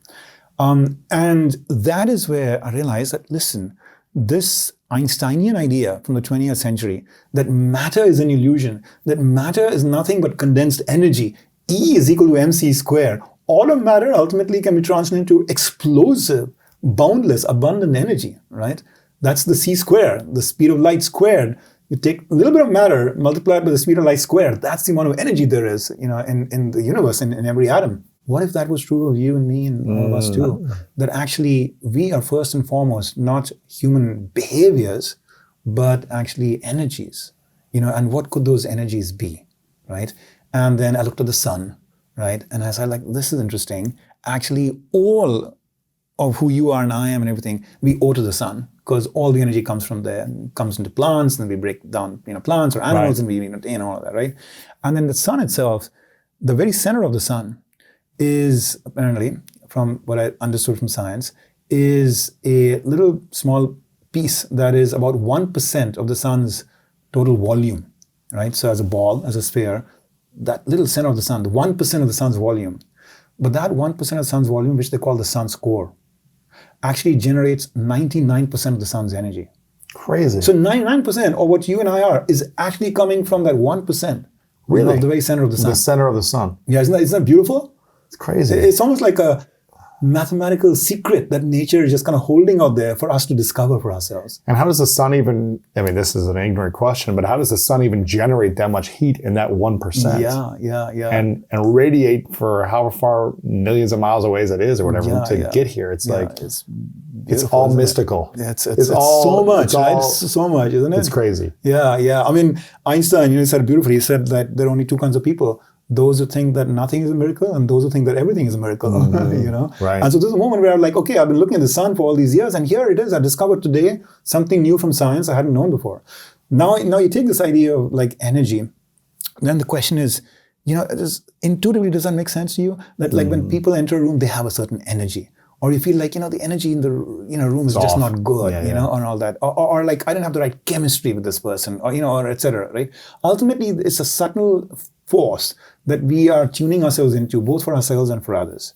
And that is where I realized that, listen, this Einsteinian idea from the 20th century, that matter is an illusion, that matter is nothing but condensed energy, E is equal to mc squared. All of matter ultimately can be translated into explosive, boundless, abundant energy, right? That's the c squared, the speed of light squared. You take a little bit of matter, multiply it by the speed of light squared. That's the amount of energy there is, in the universe, in every atom. What if that was true of you and me and all of us too? That actually we are first and foremost not human behaviors, but actually energies, and what could those energies be, right? And then I looked at the sun, right? And I said, like, this is interesting. Actually, all of who you are and I am and everything, we owe to the sun, because all the energy comes from there and comes into plants, and we break down, plants or animals, right. And we, all of that, right? And then the sun itself, the very center of the sun is apparently, from what I understood from science, is a little small piece that is about 1% of the sun's total volume, right? So as a ball, as a sphere, that little center of the sun, the 1% of the sun's volume, but that 1% of the sun's volume, which they call the sun's core, actually generates 99% of the sun's energy. Crazy. So 99% of what you and I are is actually coming from that 1%. Really? Of the very center of the sun. The center of the sun. Yeah, isn't that beautiful? It's crazy. It's almost like a mathematical secret that nature is just kind of holding out there for us to discover for ourselves. And how does the sun even, this is an ignorant question, but how does the sun even generate that much heat in that 1%? Yeah. And radiate for however far millions of miles away as it is or whatever to get here. It's it's all mystical. It's so much, right? It's so much, isn't it? It's crazy. Yeah. Einstein, he said beautifully, he said that there are only two kinds of people. Those who think that nothing is a miracle and those who think that everything is a miracle, Right. And so there's a moment where I'm like, okay, I've been looking at the sun for all these years and here it is. I discovered today something new from science I hadn't known before. Now you take this idea of like energy, then the question is, intuitively, does that make sense to you? That like when people enter a room, they have a certain energy. Or you feel like, the energy in the room is just not good, and all that. Or like, I didn't have the right chemistry with this person, or et cetera, right? Ultimately, it's a subtle force that we are tuning ourselves into, both for ourselves and for others.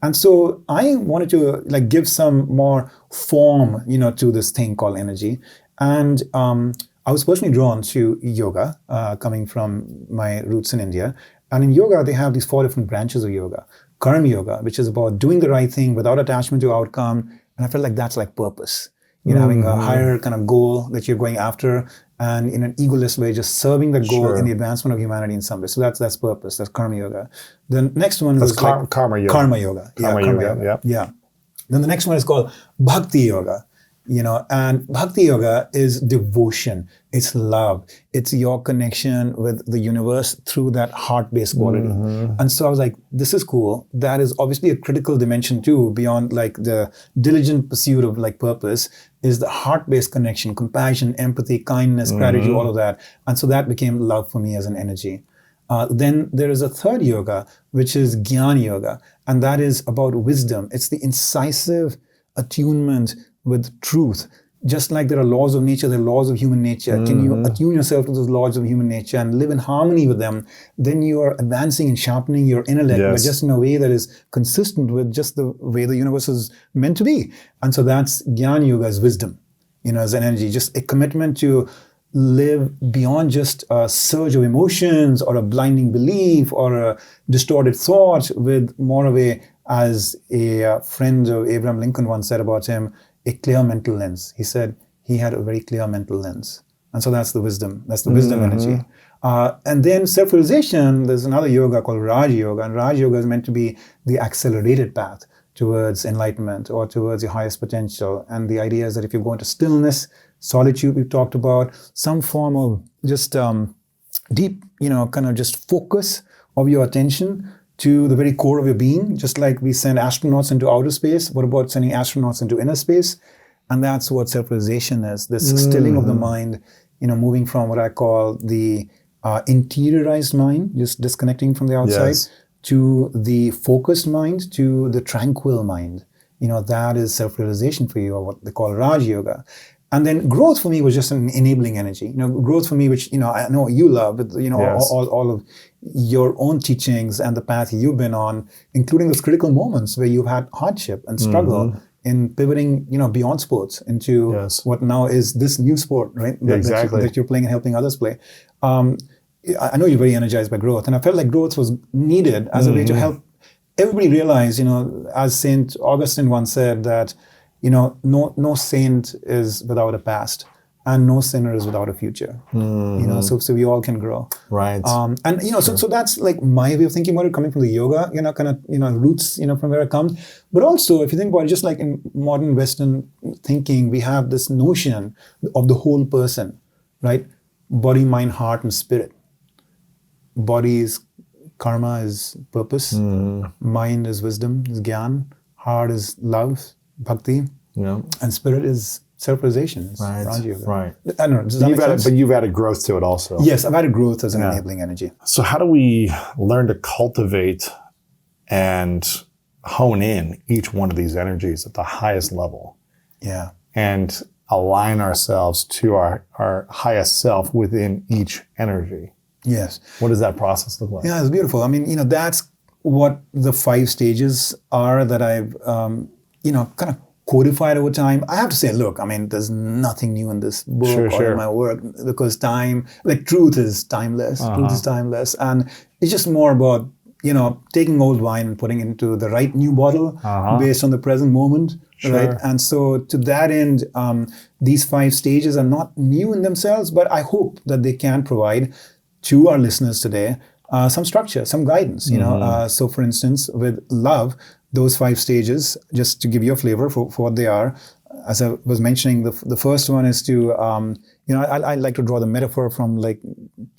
And so I wanted to like give some more form, to this thing called energy. And I was personally drawn to yoga, coming from my roots in India. And in yoga, they have these 4 different branches of yoga. Karma yoga, which is about doing the right thing without attachment to outcome. And I felt like that's like purpose. Having a higher kind of goal that you're going after, and in an egoless way, just serving that goal in the advancement of humanity in some way. So that's purpose. That's karma yoga. The next one is karma yoga. Karma yoga. Karma yoga. Yeah. Then the next one is called bhakti yoga. And bhakti yoga is devotion. It's love. It's your connection with the universe through that heart-based quality. And so I was like, this is cool. That is obviously a critical dimension too, beyond like the diligent pursuit of like purpose, is the heart-based connection, compassion, empathy, kindness, gratitude, all of that. And so that became love for me as an energy. Then there is a third yoga, which is Jnana yoga. And that is about wisdom. It's the incisive attunement with truth. Just like there are laws of nature, there are laws of human nature. Can you attune yourself to those laws of human nature and live in harmony with them? Then you are advancing and sharpening your intellect, but just in a way that is consistent with just the way the universe is meant to be. And so that's Jnana yoga, as wisdom, as an energy, just a commitment to live beyond just a surge of emotions or a blinding belief or a distorted thought, with more of a, as a friend of Abraham Lincoln once said about him, a clear mental lens. He said he had a very clear mental lens. And so that's the wisdom. That's the wisdom energy. And then self-realization, there's another yoga called Raj Yoga. And Raj Yoga is meant to be the accelerated path towards enlightenment or towards your highest potential. And the idea is that if you go into stillness, solitude we've talked about, some form of just deep, kind of just focus of your attention to the very core of your being, just like we send astronauts into outer space. What about sending astronauts into inner space? And that's what self-realization is, this stilling of the mind, moving from what I call the interiorized mind, just disconnecting from the outside, Yes. to the focused mind, to the tranquil mind. That is self-realization for you, or what they call Raj Yoga. And then growth for me was just an enabling energy. Growth for me, which, I know you love, but, Yes. all of your own teachings and the path you've been on, including those critical moments where you've had hardship and struggle in pivoting, beyond sports into Yes. what now is this new sport, right? Exactly. That you're playing and helping others play. I know you're very energized by growth, and I felt like growth was needed as a way to help everybody realize, as Saint Augustine once said, that, no saint is without a past, and no sinner is without a future. So we all can grow. Right. So that's like my way of thinking about it, coming from the yoga, roots, from where it comes. But also, if you think about it, just like in modern Western thinking, we have this notion of the whole person, right? Body, mind, heart, and spirit. Body is karma, is purpose. Mind is wisdom, is gyan. Heart is love, bhakti. Yeah. And spirit is self-realization. It's Raj Yoga. Right. I don't know. Does that make sense? But you've added growth to it also. Yes, I've added growth as an enabling energy. So how do we learn to cultivate and hone in each one of these energies at the highest level? Yeah. And align ourselves to our highest self within each energy? Yes. What does that process look like? Yeah, it's beautiful. I mean, that's what the 5 stages are that I've, kind of codified over time. I have to say, look, I mean, there's nothing new in this book or in my work, because truth is timeless. Truth is timeless. And it's just more about, taking old wine and putting it into the right new bottle based on the present moment. Right. And so to that end, these 5 stages are not new in themselves, but I hope that they can provide to our listeners today some structure, some guidance. So for instance, with love, those 5 stages, just to give you a flavor for what they are, as I was mentioning, the first one is to, I like to draw the metaphor from like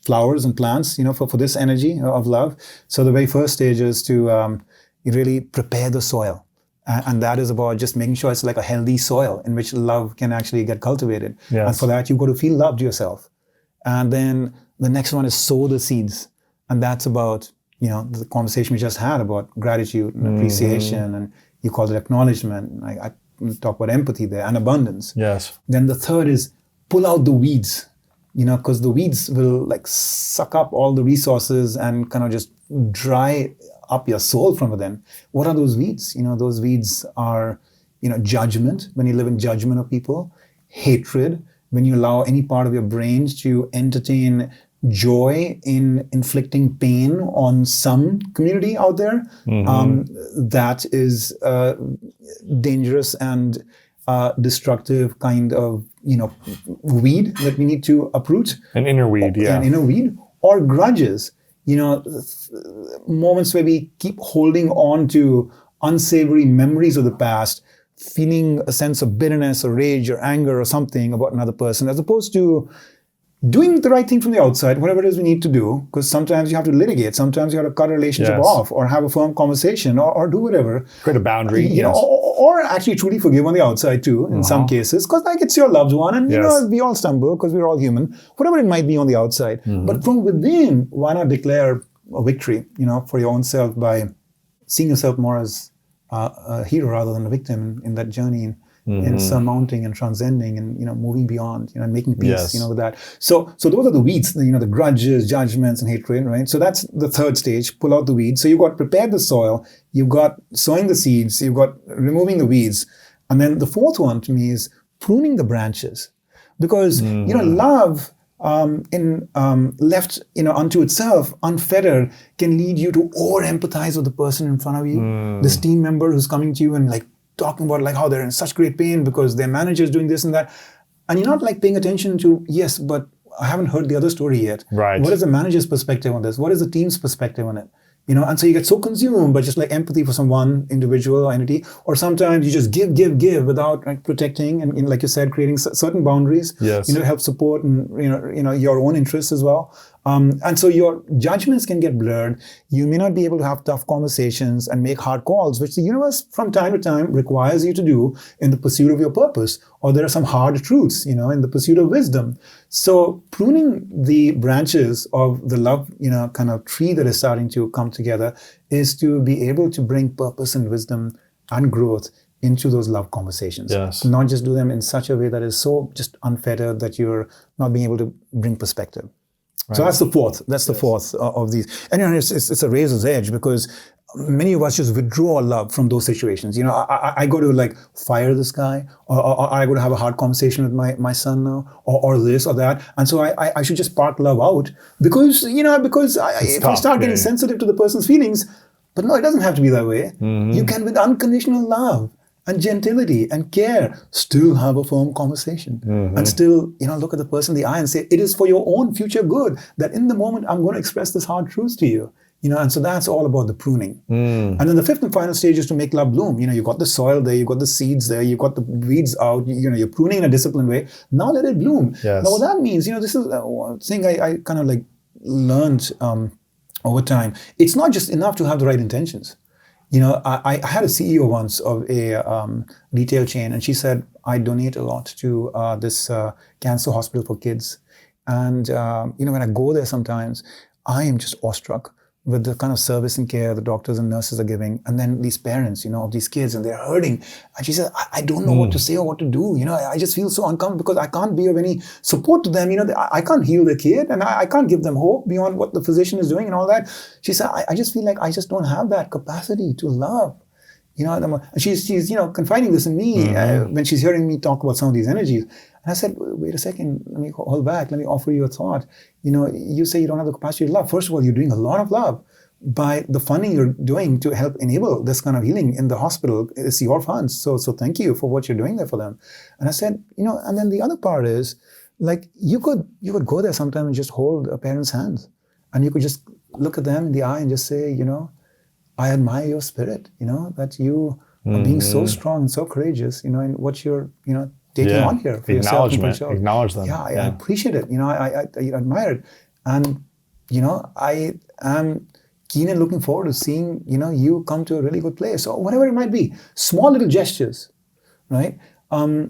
flowers and plants, for this energy of love. So the very first stage is to really prepare the soil. And that is about just making sure it's like a healthy soil in which love can actually get cultivated. Yes. And for that, you've got to feel loved yourself. And then the next one is sow the seeds. And that's about, the conversation we just had about gratitude and appreciation, and you called it acknowledgement. I talk about empathy there, and abundance. Yes. Then the third is pull out the weeds, because the weeds will like suck up all the resources and kind of just dry up your soul from within. What are those weeds? Those weeds are, judgment, when you live in judgment of people, hatred, when you allow any part of your brain to entertain joy in inflicting pain on some community out there. That is dangerous and destructive kind of, weed that we need to uproot. An inner weed, yeah. An inner weed. Or grudges. Moments where we keep holding on to unsavory memories of the past, feeling a sense of bitterness or rage or anger or something about another person, as opposed to doing the right thing from the outside, whatever it is we need to do, because sometimes you have to litigate, sometimes you have to cut a relationship off, or have a firm conversation, or do whatever. Create a boundary, or actually truly forgive on the outside too, in some cases, because like it's your loved one, and we all stumble because we're all human, whatever it might be on the outside. But from within, why not declare a victory, for your own self by seeing yourself more as a hero rather than a victim in that journey, in surmounting and transcending and moving beyond, and making peace, with that. So those are the weeds, the grudges, judgments, and hatred, right? So that's the third stage. Pull out the weeds. So you've got prepare the soil, you've got sowing the seeds, you've got removing the weeds, and then the fourth one to me is pruning the branches, because love left unto itself, unfettered, can lead you to over-empathize with the person in front of you, this team member who's coming to you and like talking about like how they're in such great pain because their manager is doing this and that, and you're not like paying attention to, yes, but I haven't heard the other story yet. Right. What is the manager's perspective on this? What is the team's perspective on it? And so you get so consumed by just like empathy for some one individual or entity, or sometimes you just give without like protecting and like you said, creating certain boundaries. Yes. Help support and your own interests as well. And so your judgments can get blurred. You may not be able to have tough conversations and make hard calls, which the universe from time to time requires you to do in the pursuit of your purpose. Or there are some hard truths, in the pursuit of wisdom. So pruning the branches of the love, kind of tree that is starting to come together is to be able to bring purpose and wisdom and growth into those love conversations. Yes. Not just do them in such a way that is so just unfettered that you're not being able to bring perspective. Right. So that's the fourth. That's the fourth of these. And it's a razor's edge because many of us just withdraw love from those situations. I go to fire this guy, or I go to have a hard conversation with my son now, or this or that, and so I should just park love out because if I start getting sensitive to the person's feelings, but no, it doesn't have to be that way. Mm-hmm. You can, with unconditional love and gentility and care, still have a firm conversation and still, look at the person in the eye and say, it is for your own future good that in the moment I'm going to express this hard truth to you. And so that's all about the pruning. And then the fifth and final stage is to make love bloom. You've got the soil there, you've got the seeds there, you've got the weeds out, you're pruning in a disciplined way. Now let it bloom. Yes. Now what that means, this is a thing I kind of learned over time. It's not just enough to have the right intentions. I had a CEO once of a retail chain, and she said, I donate a lot to this cancer hospital for kids. And, when I go there sometimes, I am just awestruck with the kind of service and care the doctors and nurses are giving. And then these parents, of these kids, and they're hurting. And she said, I don't know what to say or what to do. I just feel so uncomfortable because I can't be of any support to them. I can't heal the kid and I can't give them hope beyond what the physician is doing and all that. She said, I just feel like I just don't have that capacity to love. And she's confiding this in me when she's hearing me talk about some of these energies. And I said, wait a second, let me hold back. Let me offer you a thought. You say you don't have the capacity to love. First of all, you're doing a lot of love by the funding you're doing to help enable this kind of healing in the hospital. It's your funds. So thank you for what you're doing there for them. And I said, and then the other part is, you could go there sometime and just hold a parent's hands. And you could just look at them in the eye and just say, I admire your spirit, that you are being so strong and so courageous, in what you're, taking on here for yourself and for yourself. Acknowledge them. Yeah, I appreciate it. I admire it. And, I am keen and looking forward to seeing, you come to a really good place or whatever it might be. Small little gestures, right? And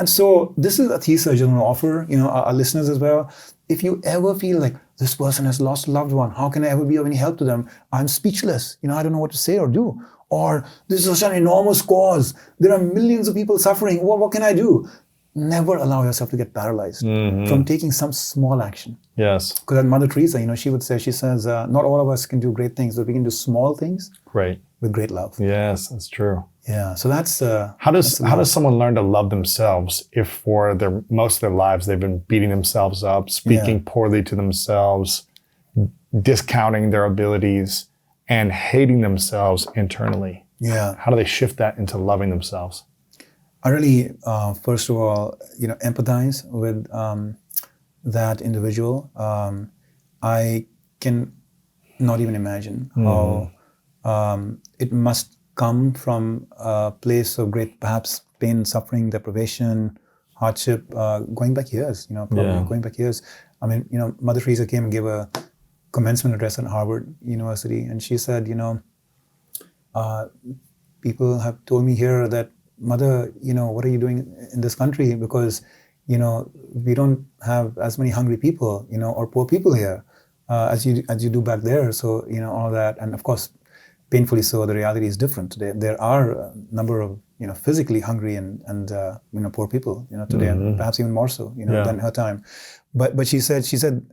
so this is a thesis I just want to offer, our listeners as well. If you ever feel like this person has lost a loved one, how can I ever be of any help to them? I'm speechless. I don't know what to say or do. Or this is such an enormous cause. There are millions of people suffering. What can I do? Never allow yourself to get paralyzed from taking some small action. Yes. Because Mother Teresa, she says, not all of us can do great things, but we can do small things. Great. With great love. Yes, that's true. Yeah. So that's how does someone learn to love themselves if for most of their lives they've been beating themselves up, speaking poorly to themselves, discounting their abilities, and hating themselves internally? Yeah. How do they shift that into loving themselves? I really, first of all, empathize with that individual. I can not even imagine how it must come from a place of great, perhaps, pain, suffering, deprivation, hardship, going back years, going back years. I mean, Mother Teresa came and gave a commencement address at Harvard University, and she said, people have told me here that, Mother, what are you doing in this country? Because, we don't have as many hungry people, or poor people here as you do back there. So, all that. And of course, painfully so, the reality is different today. There are a number of, physically hungry and poor people, today, and perhaps even more so, than her time. But she said,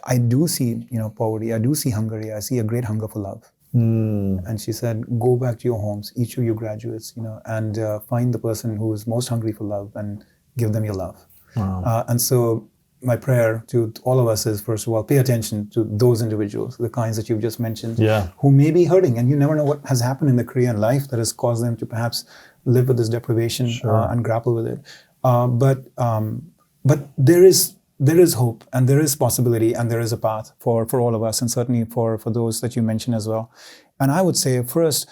I do see, poverty. I do see hunger. I see a great hunger for love. And she said, go back to your homes, each of you graduates, and find the person who is most hungry for love and give them your love. Wow. And so my prayer to all of us is, first of all, pay attention to those individuals, the kinds that you've just mentioned, who may be hurting, and you never know what has happened in their career and life that has caused them to perhaps live with this deprivation and grapple with it. But there is hope, and there is possibility, and there is a path for all of us, and certainly for those that you mentioned as well. And I would say, first,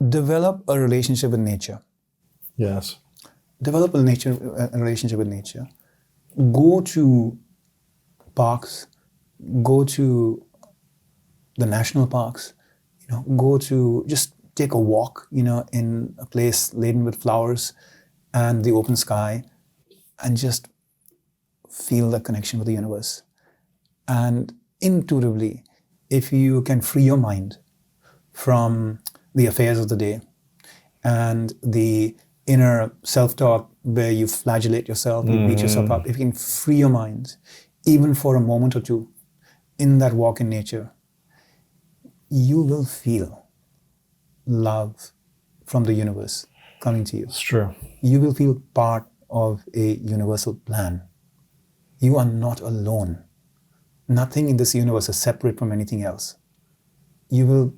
develop a relationship with nature. Yes. Develop a relationship with nature. Go to parks, go to the national parks, go to just take a walk, in a place laden with flowers and the open sky, and just feel the connection with the universe. And intuitively, if you can free your mind from the affairs of the day and the inner self-talk where you flagellate yourself, you beat yourself up, if you can free your mind, even for a moment or two, in that walk in nature, you will feel love from the universe coming to you. It's true. You will feel part of a universal plan. You are not alone. Nothing in this universe is separate from anything else. You will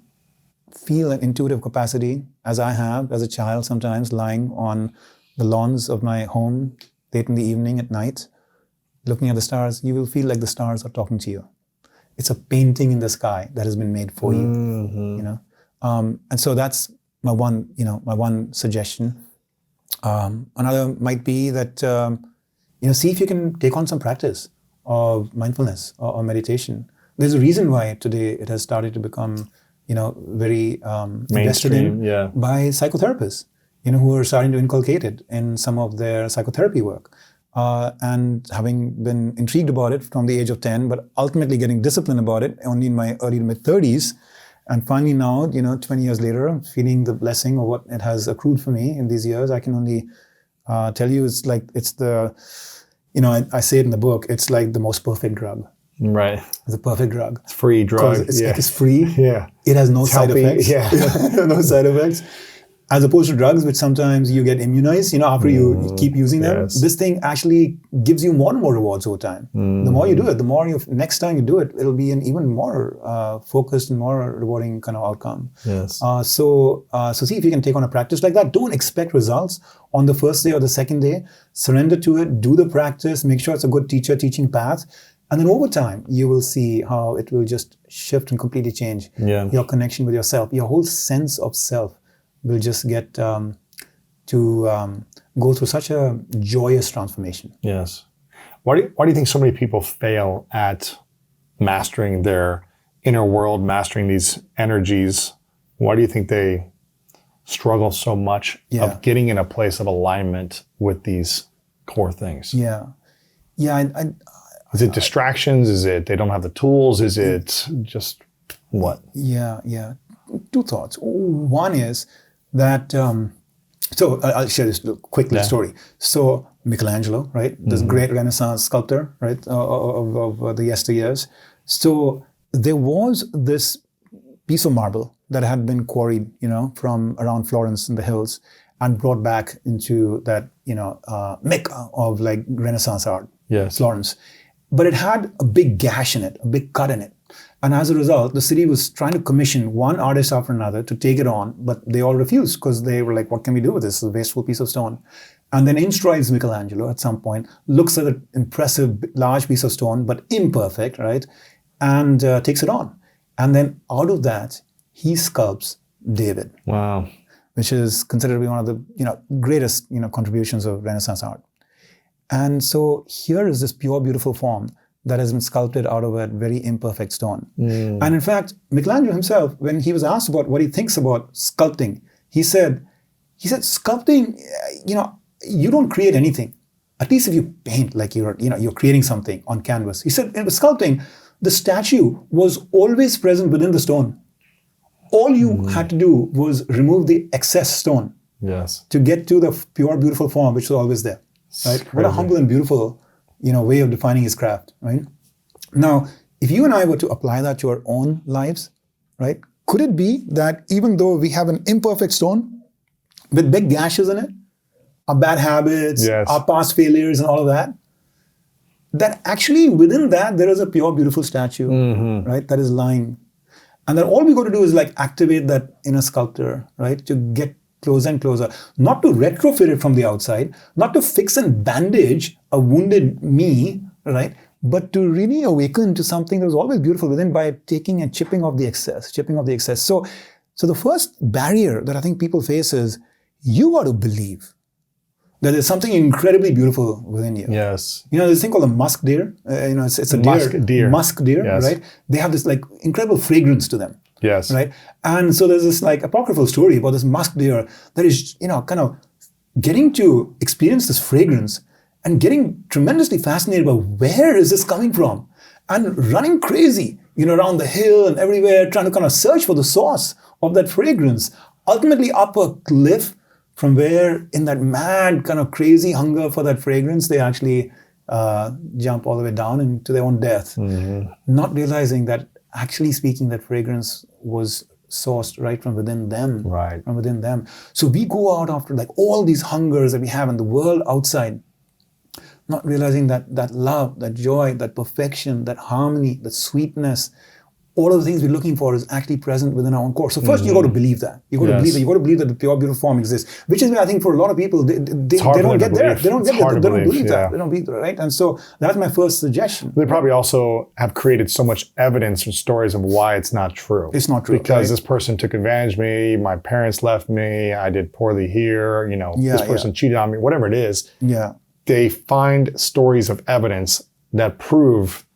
feel an intuitive capacity, as I have as a child sometimes, lying on the lawns of my home late in the evening at night, looking at the stars. You will feel like the stars are talking to you. It's a painting in the sky that has been made for you. And so that's my one suggestion. Another might be that see if you can take on some practice of mindfulness or meditation. There's a reason why today it has started to become very invested in by psychotherapists, who are starting to inculcate it in some of their psychotherapy work. And having been intrigued about it from the age of 10, but ultimately getting disciplined about it only in my early to mid 30s. And finally now, 20 years later, feeling the blessing of what it has accrued for me in these years, I can only tell you it's the, I say it in the book, it's like the most perfect drug. Right. It's a perfect drug. It's free drug. It's free. Yeah. It has no side effects. Yeah. No side effects. As opposed to drugs, which sometimes you get immunized, after you keep using them. Yes. This thing actually gives you more and more rewards over time. The more you do it, the more next time you do it, it'll be an even more focused and more rewarding kind of outcome. Yes. So see if you can take on a practice like that. Don't expect results on the first day or the second day. Surrender to it. Do the practice. Make sure it's a good teaching path. And then over time, you will see how it will just shift and completely change your connection with yourself. Your whole sense of self will just get to go through such a joyous transformation. Yes. Why do you think so many people fail at mastering their inner world, mastering these energies? Why do you think they struggle so much of getting in a place of alignment with these core things? Yeah. Is it distractions? Is it they don't have the tools? Is it just what? Yeah. Two thoughts. One is that, so I'll share this quick little story. So Michelangelo, right? This great Renaissance sculptor, right? Of the yesteryears. So there was this piece of marble that had been quarried, from around Florence in the hills and brought back into that, mecca of like Renaissance art, Florence. But it had a big gash in it, a big cut in it. And as a result, the city was trying to commission one artist after another to take it on, but they all refused because they were like, what can we do with this? It's a wasteful piece of stone. And then in strides Michelangelo at some point, looks at an impressive, large piece of stone, but imperfect, right? And takes it on. And then out of that, he sculpts David. Wow. Which is considered to be one of the greatest contributions of Renaissance art. And so here is this pure, beautiful form that has been sculpted out of a very imperfect stone. And in fact, Michelangelo himself, when he was asked about what he thinks about sculpting, he said, sculpting, you don't create anything. At least if you paint like you're creating something on canvas. He said, in sculpting, the statue was always present within the stone. All you had to do was remove the excess stone to get to the pure, beautiful form, which was always there. Right? What a humble and beautiful, way of defining his craft, right? Now, if you and I were to apply that to our own lives, right? Could it be that even though we have an imperfect stone with big gashes in it, our bad habits, our past failures and all of that, that actually within that there is a pure, beautiful statue, right? That is lying. And then all we got to do is like activate that inner sculptor, right? To get closer and closer. Not to retrofit it from the outside, not to fix and bandage a wounded me, right? But to really awaken to something that was always beautiful within by taking and chipping off the excess. So the first barrier that I think people face is you got to believe that there's something incredibly beautiful within you. Yes. You know, there's a thing called a musk deer. It's a musk deer, yes. right? They have this like incredible fragrance to them. Yes. Right. And so there's this like apocryphal story about this musk deer that is, kind of getting to experience this fragrance and getting tremendously fascinated by where is this coming from, and running crazy, around the hill and everywhere, trying to kind of search for the source of that fragrance, ultimately up a cliff from where, in that mad kind of crazy hunger for that fragrance, they actually jump all the way down into their own death, not realizing that, actually speaking, that fragrance was sourced right from within them. Right. From within them. So we go out after like all these hungers that we have in the world outside, not realizing that love, that joy, that perfection, that harmony, that sweetness, all of the things we're looking for is actually present within our own core. So first, you got to believe that. You got to believe that. You got to believe that the pure, beautiful form exists. Which is why I think for a lot of people, they don't get there. They don't get there. They don't believe that. They don't believe that, right? And so that's my first suggestion. They probably also have created so much evidence and stories of why it's not true. It's not true. Because this person took advantage of me, my parents left me, I did poorly here, this person cheated on me, whatever it is. Yeah. They find stories of evidence that prove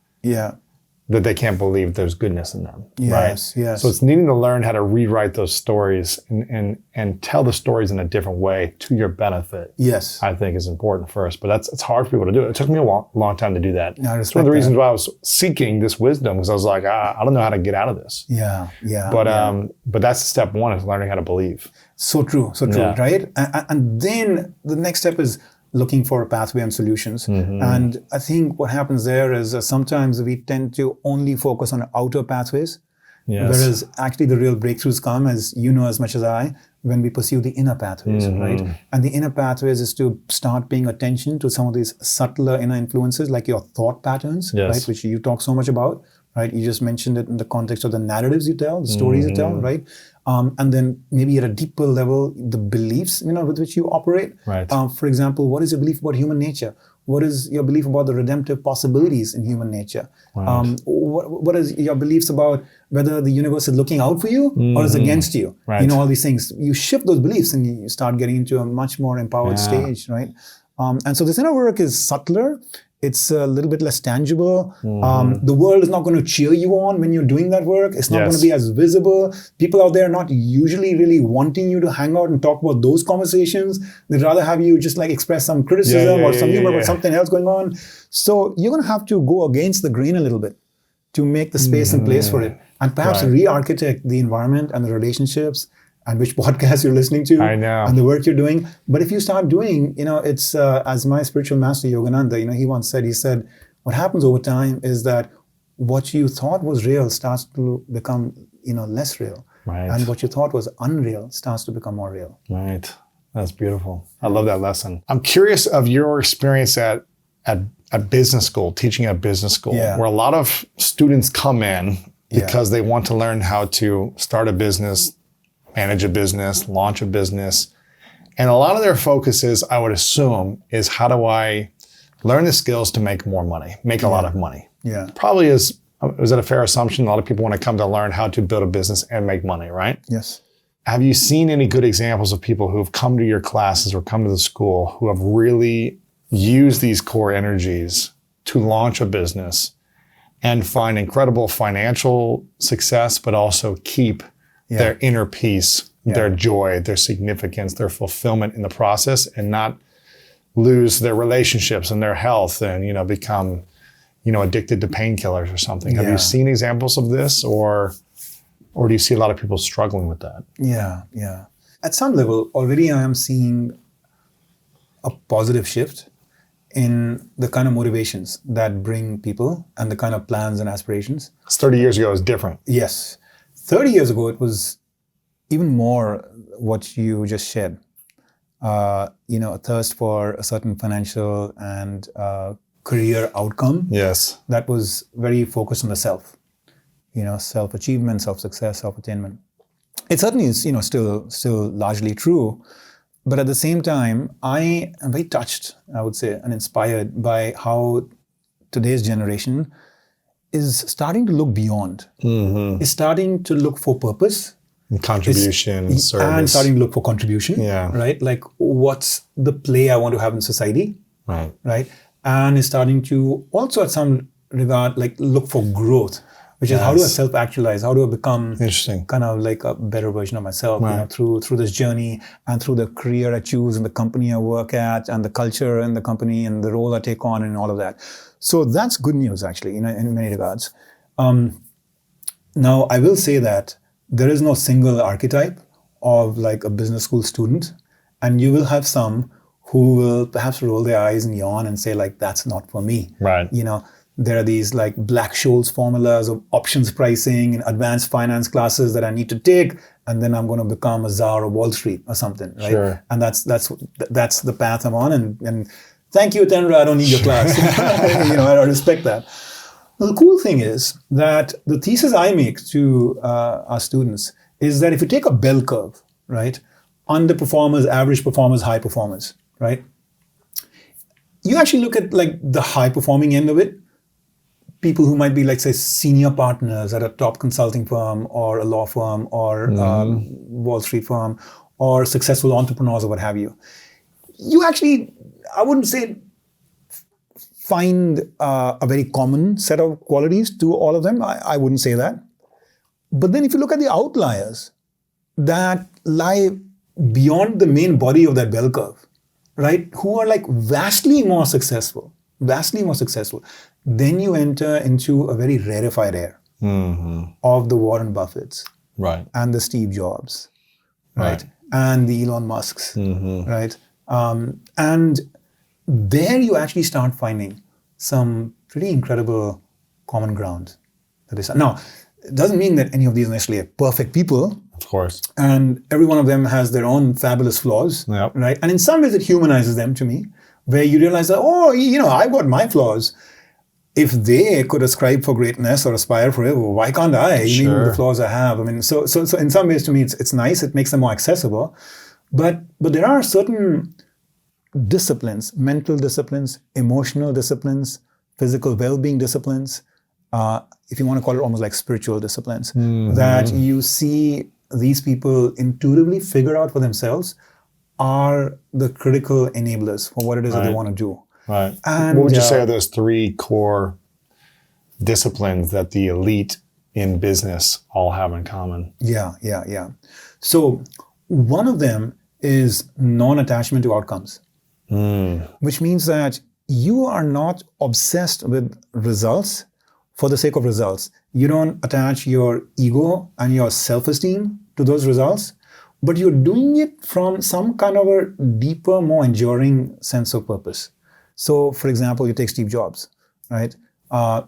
that they can't believe there's goodness in them. Yes, right? yes. So it's needing to learn how to rewrite those stories and tell the stories in a different way to your benefit. Yes. I think is important first, but it's hard for people to do it. It took me a long time to do that. It's one of the reasons why I was seeking this wisdom, because I was like, I don't know how to get out of this. Yeah. But that's step one, is learning how to believe. So true, right? And then the next step is looking for a pathway and solutions. And I think what happens there is sometimes we tend to only focus on outer pathways, whereas actually the real breakthroughs come, as you know as much as I, when we pursue the inner pathways, right? And the inner pathways is to start paying attention to some of these subtler inner influences, like your thought patterns, right? Which you talk so much about, right? You just mentioned it in the context of the narratives you tell, the stories you tell, right? And then maybe at a deeper level, the beliefs, with which you operate. Right. For example, what is your belief about human nature? What is your belief about the redemptive possibilities in human nature? Right. What is your beliefs about whether the universe is looking out for you or is against you? Right. All these things. You shift those beliefs and you start getting into a much more empowered stage, right? And so this inner work is subtler. It's a little bit less tangible. The world is not going to cheer you on when you're doing that work. It's not going to be as visible. People out there are not usually really wanting you to hang out and talk about those conversations. They'd rather have you just like express some criticism or some humor about something else going on. So you're going to have to go against the grain a little bit to make the space and place for it. And perhaps re-architect the environment and the relationships and which podcast you're listening to, and the work you're doing. But if you start doing, it's as my spiritual master Yogananda, he once said, what happens over time is that what you thought was real starts to become, less real. Right. And what you thought was unreal starts to become more real. Right. That's beautiful. I love that lesson. I'm curious of your experience at business school, teaching at business school, where a lot of students come in because they want to learn how to start a business, manage a business, launch a business. And a lot of their focus is, I would assume, is how do I learn the skills to make more money, make a lot of money? Yeah. Probably is that a fair assumption? A lot of people want to come to learn how to build a business and make money, right? Yes. Have you seen any good examples of people who have come to your classes or come to the school who have really used these core energies to launch a business and find incredible financial success, but also keep their inner peace, their joy, their significance, their fulfillment in the process, and not lose their relationships and their health and, become, addicted to painkillers or something? Have you seen examples of this, or do you see a lot of people struggling with that? Yeah. At some level, already I am seeing a positive shift in the kind of motivations that bring people and the kind of plans and aspirations. 30 years ago, it was different. Yes. 30 years ago, it was even more what you just shared. A thirst for a certain financial and career outcome. Yes. That was very focused on the self. Self-achievement, self-success, self-attainment. It certainly is, still largely true. But at the same time, I am very touched, I would say, and inspired by how today's generation is starting to look beyond. Is starting to look for purpose Contribution, service. And starting to look for contribution. Yeah. Right? Like, what's the play I want to have in society? Right. Right? And is starting to also at some regard, like, look for growth, which is how do I self-actualize? How do I become kind of like a better version of myself, through this journey and through the career I choose and the company I work at and the culture in the company and the role I take on and all of that. So that's good news, actually, in many regards. Now, I will say that there is no single archetype of like a business school student, and you will have some who will perhaps roll their eyes and yawn and say, like, that's not for me. Right. There are these like Black-Scholes formulas of options pricing and advanced finance classes that I need to take, and then I'm going to become a czar of Wall Street or something, right? Sure. And that's the path I'm on. And thank you, Hitendra, I don't need your class. I respect that. Now, the cool thing is that the thesis I make to our students is that if you take a bell curve, right, underperformers, average performers, high performers, right, you actually look at like the high performing end of it, people who might be, like, say, senior partners at a top consulting firm or a law firm or Wall Street firm or successful entrepreneurs or what have you. You actually, I wouldn't say find a very common set of qualities to all of them. I wouldn't say that. But then if you look at the outliers that lie beyond the main body of that bell curve, right, who are like vastly more successful, then you enter into a very rarefied air of the Warren Buffetts, right, and the Steve Jobs, right, and the Elon Musks, right, and there you actually start finding some pretty incredible common ground. Now, it doesn't mean that any of these are necessarily perfect people. Of course. And every one of them has their own fabulous flaws, right? And in some ways it humanizes them to me, where you realize that, I've got my flaws. If they could ascribe for greatness or aspire for it, well, why can't I? Even the flaws I have. I mean, so in some ways to me, it's nice. It makes them more accessible. But there are certain disciplines, mental disciplines, emotional disciplines, physical well-being disciplines, if you want to call it almost like spiritual disciplines, that you see these people intuitively figure out for themselves are the critical enablers for what it is that they want to do. Right. And what would you say are those three core disciplines that the elite in business all have in common? Yeah. So one of them is non-attachment to outcomes, which means that you are not obsessed with results for the sake of results. You don't attach your ego and your self-esteem to those results, but you're doing it from some kind of a deeper, more enduring sense of purpose. So, for example, you take Steve Jobs, right?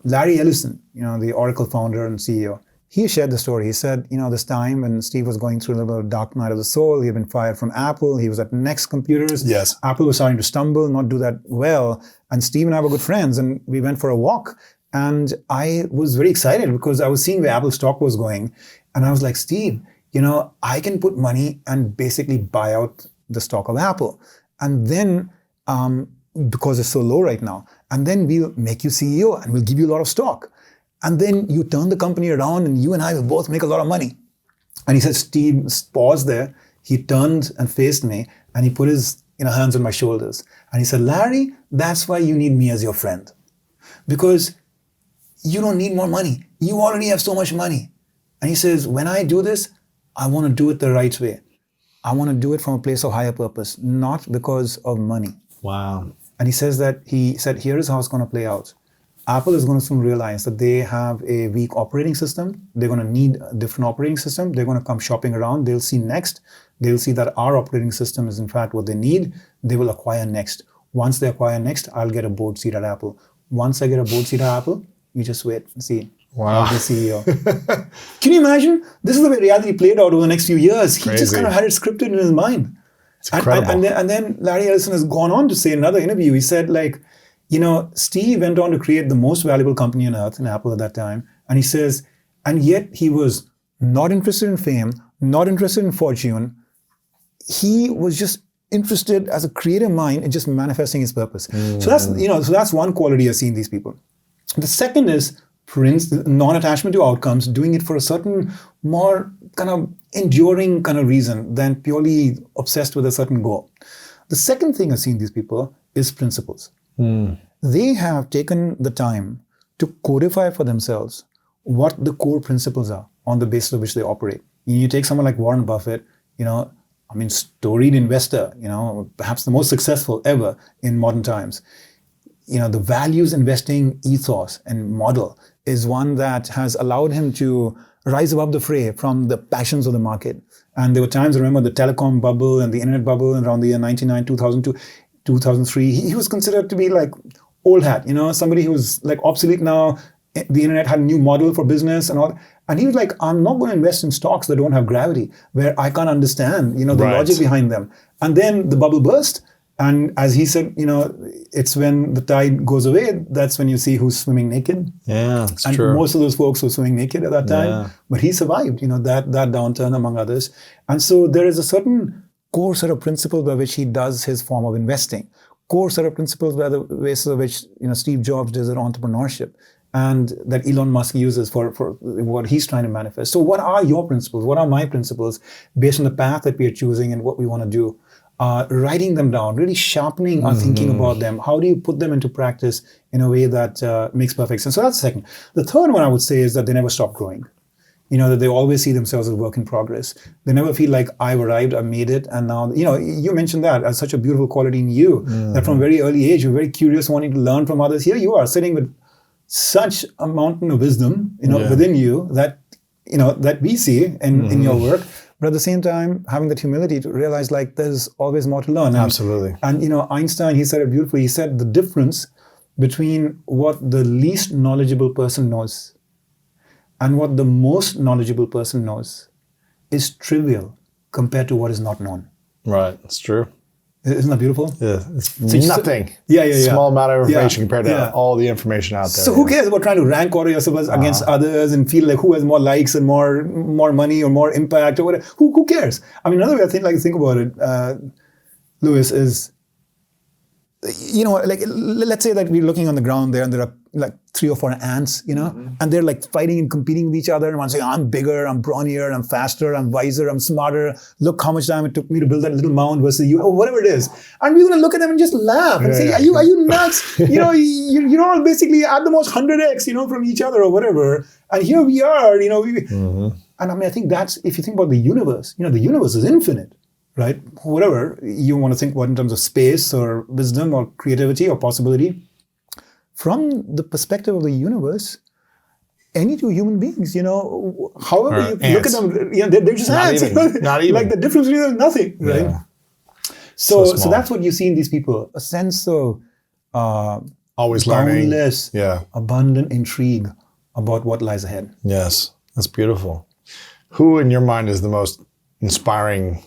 Larry Ellison, the Oracle founder and CEO, he shared the story. He said, this time when Steve was going through a little dark night of the soul, he had been fired from Apple. He was at Next Computers. Yes. Apple was starting to stumble, not do that well. And Steve and I were good friends, and we went for a walk. And I was very excited because I was seeing where Apple stock was going. And I was like, Steve, I can put money and basically buy out the stock of Apple. And then, because it's so low right now, and then we'll make you CEO and we'll give you a lot of stock. And then you turn the company around and you and I will both make a lot of money. And he said, Steve paused there. He turned and faced me and he put his hands on my shoulders. And he said, Larry, that's why you need me as your friend. Because you don't need more money. You already have so much money. And he says, when I do this, I want to do it the right way. I want to do it from a place of higher purpose, not because of money. Wow. And he said, here is how it's going to play out. Apple is going to soon realize that they have a weak operating system. They're going to need a different operating system. They're going to come shopping around. They'll see Next. They'll see that our operating system is in fact what they need. They will acquire Next. Once they acquire Next, I'll get a board seat at Apple. Once I get a board seat at Apple, you just wait and see. Wow. I'm the CEO. Can you imagine? This is the way reality played out over the next few years. He just kind of had it scripted in his mind. It's incredible. And then Larry Ellison has gone on to say in another interview, he said, Steve went on to create the most valuable company on earth in Apple at that time. And he says, and yet he was not interested in fame, not interested in fortune. He was just interested as a creative mind in just manifesting his purpose. So that's one quality I see in these people. The second is, for instance, non-attachment to outcomes, doing it for a certain more kind of enduring kind of reason than purely obsessed with a certain goal. The second thing I've seen these people is principles. They have taken the time to codify for themselves what the core principles are on the basis of which they operate. You take someone like Warren Buffett, storied investor, perhaps the most successful ever in modern times. The values investing ethos and model is one that has allowed him to rise above the fray from the passions of the market. And there were times, I remember the telecom bubble and the internet bubble around the year 99, 2002, 2003. He was considered to be like old hat, somebody who was like obsolete now. The internet had a new model for business and all. And he was like, I'm not going to invest in stocks that don't have gravity, where I can't understand, the logic behind them. And then the bubble burst. And as he said, it's when the tide goes away, that's when you see who's swimming naked. Yeah, it's and true. Most of those folks were swimming naked at that time. Yeah. But he survived, that downturn among others. And so there is a certain core set of principles by which he does his form of investing. Core set of principles by the basis of which, Steve Jobs does his entrepreneurship. And that Elon Musk uses for what he's trying to manifest. So what are your principles? What are my principles based on the path that we are choosing and what we want to do? Writing them down, really sharpening our thinking about them. How do you put them into practice in a way that makes perfect sense? So that's the second. The third one I would say is that they never stop growing. That they always see themselves as work in progress. They never feel like I've arrived, I've made it, and now, you mentioned that as such a beautiful quality in you, that from a very early age, you're very curious, wanting to learn from others. Here you are sitting with such a mountain of wisdom, within you that, that we see in your work. But at the same time, having that humility to realize like there's always more to learn. Absolutely. And Einstein, he said it beautifully. He said the difference between what the least knowledgeable person knows and what the most knowledgeable person knows is trivial compared to what is not known. Right, it's true. Isn't that beautiful? Yeah, it's nothing. Yeah. Small amount of information compared to all the information out there. So who cares about trying to rank order yourself against others and feel like who has more likes and more money or more impact or whatever? Who cares? I mean, another way I think about it, Louis, is, like let's say that we're looking on the ground there and there are like 3 or 4 ants, and they're like fighting and competing with each other. And one saying, I'm bigger, I'm brawnier, I'm faster, I'm wiser, I'm smarter. Look how much time it took me to build that little mound versus you, or whatever it is. And we're going to look at them and just laugh and say, are you nuts? You're all basically at the most 100x, from each other or whatever. And here we are, And I mean, I think that's, if you think about the universe, the universe is infinite. Right? Whatever you want to think about in terms of space or wisdom or creativity or possibility. From the perspective of the universe, any 2 human beings, however you look at them, they're just ants. Not even. Like the difference between them is nothing, right? Yeah. So that's what you see in these people, a sense of always boundless, learning. abundant intrigue about what lies ahead. Yes, that's beautiful. Who in your mind is the most inspiring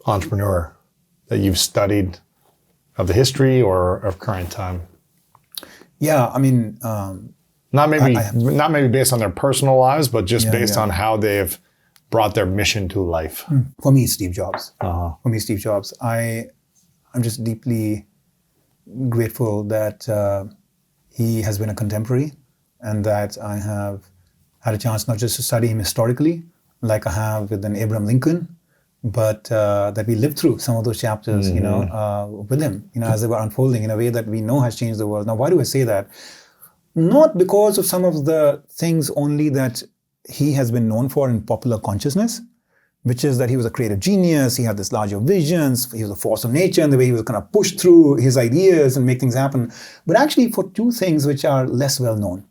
entrepreneur that you've studied of the history or of current time? Yeah, I mean, not maybe based on their personal lives, but just based on how they've brought their mission to life. For me, Steve Jobs. Uh-huh. For me, Steve Jobs. I'm just deeply grateful that he has been a contemporary and that I have had a chance not just to study him historically, like I have with an Abraham Lincoln, but that we lived through some of those chapters, with him, as they were unfolding in a way that we know has changed the world. Now, why do I say that? Not because of some of the things only that he has been known for in popular consciousness, which is that he was a creative genius, he had this larger visions, he was a force of nature, and the way he was going to push through his ideas and make things happen. But actually for 2 things which are less well known.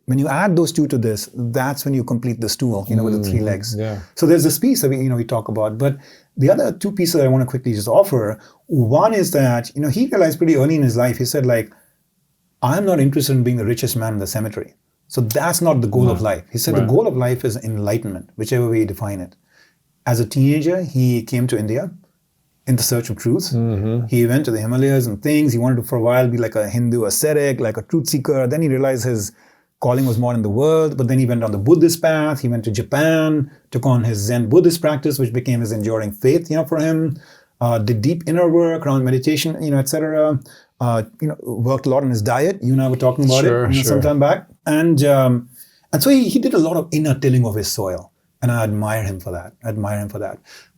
When you add those 2 to this, that's when you complete the stool, with the 3 legs. Yeah. So there's this piece that we talk about. But the other 2 pieces that I want to quickly just offer, one is that, he realized pretty early in his life, he said like, I'm not interested in being the richest man in the cemetery. So that's not the goal of life. He said the goal of life is enlightenment, whichever way you define it. As a teenager, he came to India in the search of truth. He went to the Himalayas and things. He wanted to, for a while, be like a Hindu ascetic, like a truth seeker. Then he realized his calling was more in the world, but then he went on the Buddhist path. He went to Japan, took on his Zen Buddhist practice, which became his enduring faith, for him. Did deep inner work around meditation, etc. Worked a lot on his diet. You and I were talking about it some time back. And so he did a lot of inner tilling of his soil. And I admire him for that.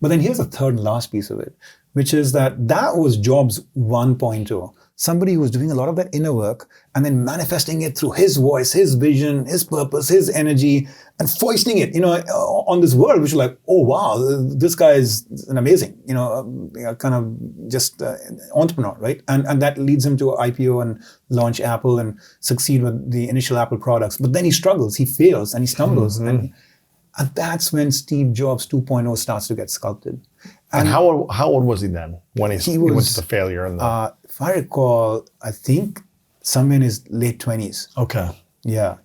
But then here's the third and last piece of it, which is that was Jobs 1.0. Somebody who was doing a lot of that inner work and then manifesting it through his voice, his vision, his purpose, his energy, and foisting it, on this world, which is like, oh wow, this guy is an amazing, kind of just entrepreneur, right? And that leads him to IPO and launch Apple and succeed with the initial Apple products. But then he struggles, he fails, and he stumbles. And that's when Steve Jobs 2.0 starts to get sculpted. And how old was he then when he went to the failure? If I recall, I think somewhere in his late 20s. Okay. Yeah.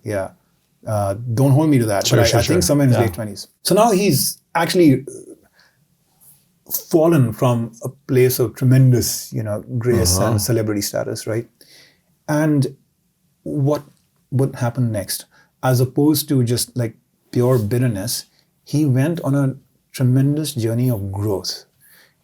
Don't hold me to that, Sure, but I think somewhere in his late 20s. So now he's actually fallen from a place of tremendous, grace and celebrity status, right? And what would happen next? As opposed to just like pure bitterness, he went on a tremendous journey of growth.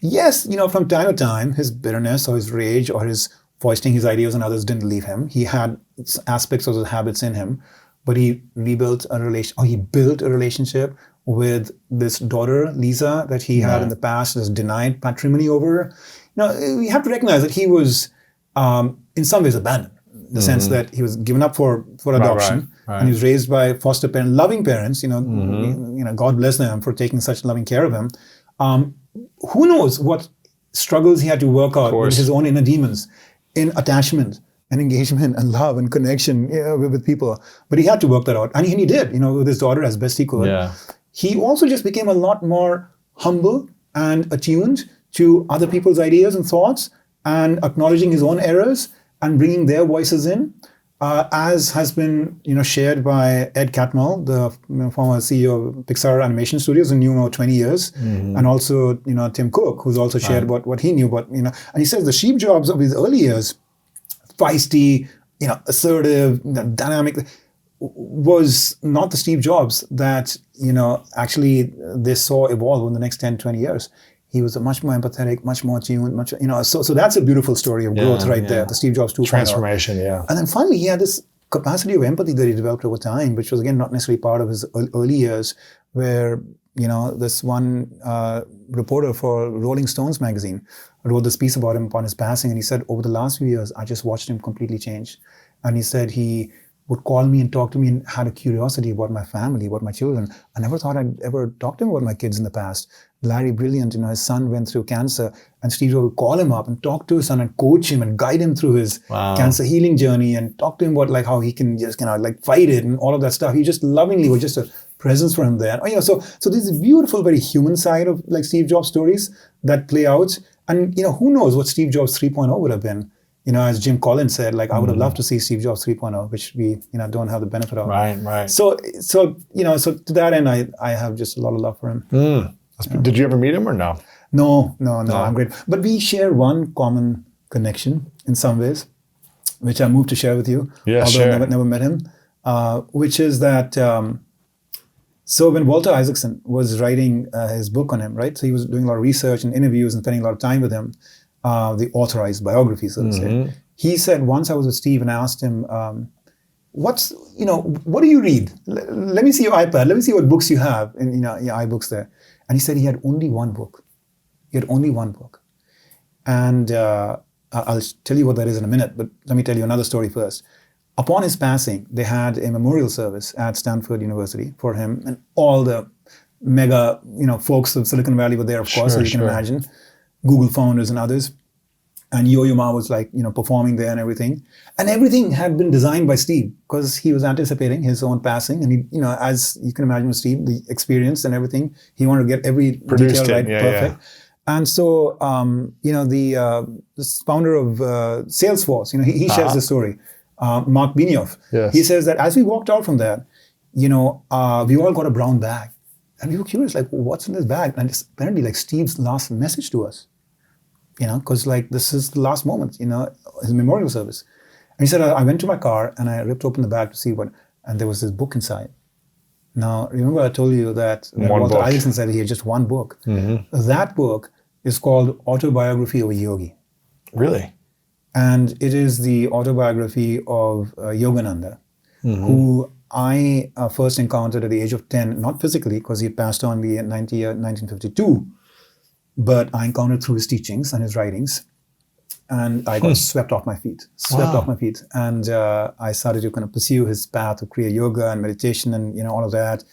Yes, from time to time, his bitterness or his rage or his foisting his ideas on others didn't leave him. He had aspects of those habits in him, but he built a relationship with this daughter, Lisa, that he had in the past, was denied patrimony over. We have to recognize that he was, in some ways, abandoned. In the sense that he was given up for adoption, right. and he was raised by foster parents, loving parents. God bless them for taking such loving care of him. Who knows what struggles he had to work out with his own inner demons in attachment and engagement and love and connection with people. But he had to work that out, and he did. With his daughter as best he could. Yeah. He also just became a lot more humble and attuned to other people's ideas and thoughts, and acknowledging his own errors and bringing their voices in, as has been shared by Ed Catmull, the former CEO of Pixar Animation Studios, who knew him over 20 years, and also Tim Cook, who's also shared what he knew. But and he says the Steve Jobs of his early years, feisty, assertive, dynamic, was not the Steve Jobs that actually they saw evolve in the next 10, 20 years. He was much more empathetic, much more tuned, so that's a beautiful story of growth there, the Steve Jobs 2.0. Transformation, yeah. And then finally, he had this capacity of empathy that he developed over time, which was, again, not necessarily part of his early years, where, this one reporter for Rolling Stones magazine wrote this piece about him upon his passing, and he said, over the last few years, I just watched him completely change. And he said he would call me and talk to me and had a curiosity about my family, about my children. I never thought I'd ever talk to him about my kids in the past. Larry Brilliant, his son went through cancer, and Steve Jobs would call him up and talk to his son and coach him and guide him through his cancer healing journey and talk to him about how he can just fight it and all of that stuff. He just lovingly was just a presence for him there. So there's a beautiful, very human side of Steve Jobs stories that play out. And who knows what Steve Jobs 3.0 would have been. As Jim Collins said, I would have loved to see Steve Jobs 3.0, which we, don't have the benefit of. Right. So to that end, I have just a lot of love for him. Did you ever meet him or no? No, I'm great. But we share one common connection in some ways, which I moved to share with you, although I never met him, which is that, so when Walter Isaacson was writing his book on him, right? So he was doing a lot of research and interviews and spending a lot of time with him, the authorized biography, so to say. He said, once I was with Steve and I asked him, what do you read? Let me see your iPad. Let me see what books you have in your iBooks there. And he said he had only one book. And I'll tell you what that is in a minute, but let me tell you another story first. Upon his passing, they had a memorial service at Stanford University for him, and all the mega, folks of Silicon Valley were there, of course, as you can imagine, Google founders and others. And Yo-Yo Ma was performing there and everything. And everything had been designed by Steve because he was anticipating his own passing. And he, as you can imagine with Steve, the experience and everything, he wanted to get every detail right, perfect. Yeah. And so, the founder of Salesforce, he shares this story, Mark Benioff. Yes. He says that as we walked out from that, we all got a brown bag. And we were curious, what's in this bag? And it's apparently Steve's last message to us. Because this is the last moment, his memorial service. And he said, I went to my car and I ripped open the bag to see and there was this book inside. Now, remember I told you that Walter Isaacson said he had just one book. Mm-hmm. That book is called Autobiography of a Yogi. Really? And it is the autobiography of Yogananda, who I first encountered at the age of 10, not physically, because he passed on in 1952, but I encountered through his teachings and his writings. And I got swept off my feet. And I started to kind of pursue his path of Kriya Yoga and meditation and, all of that.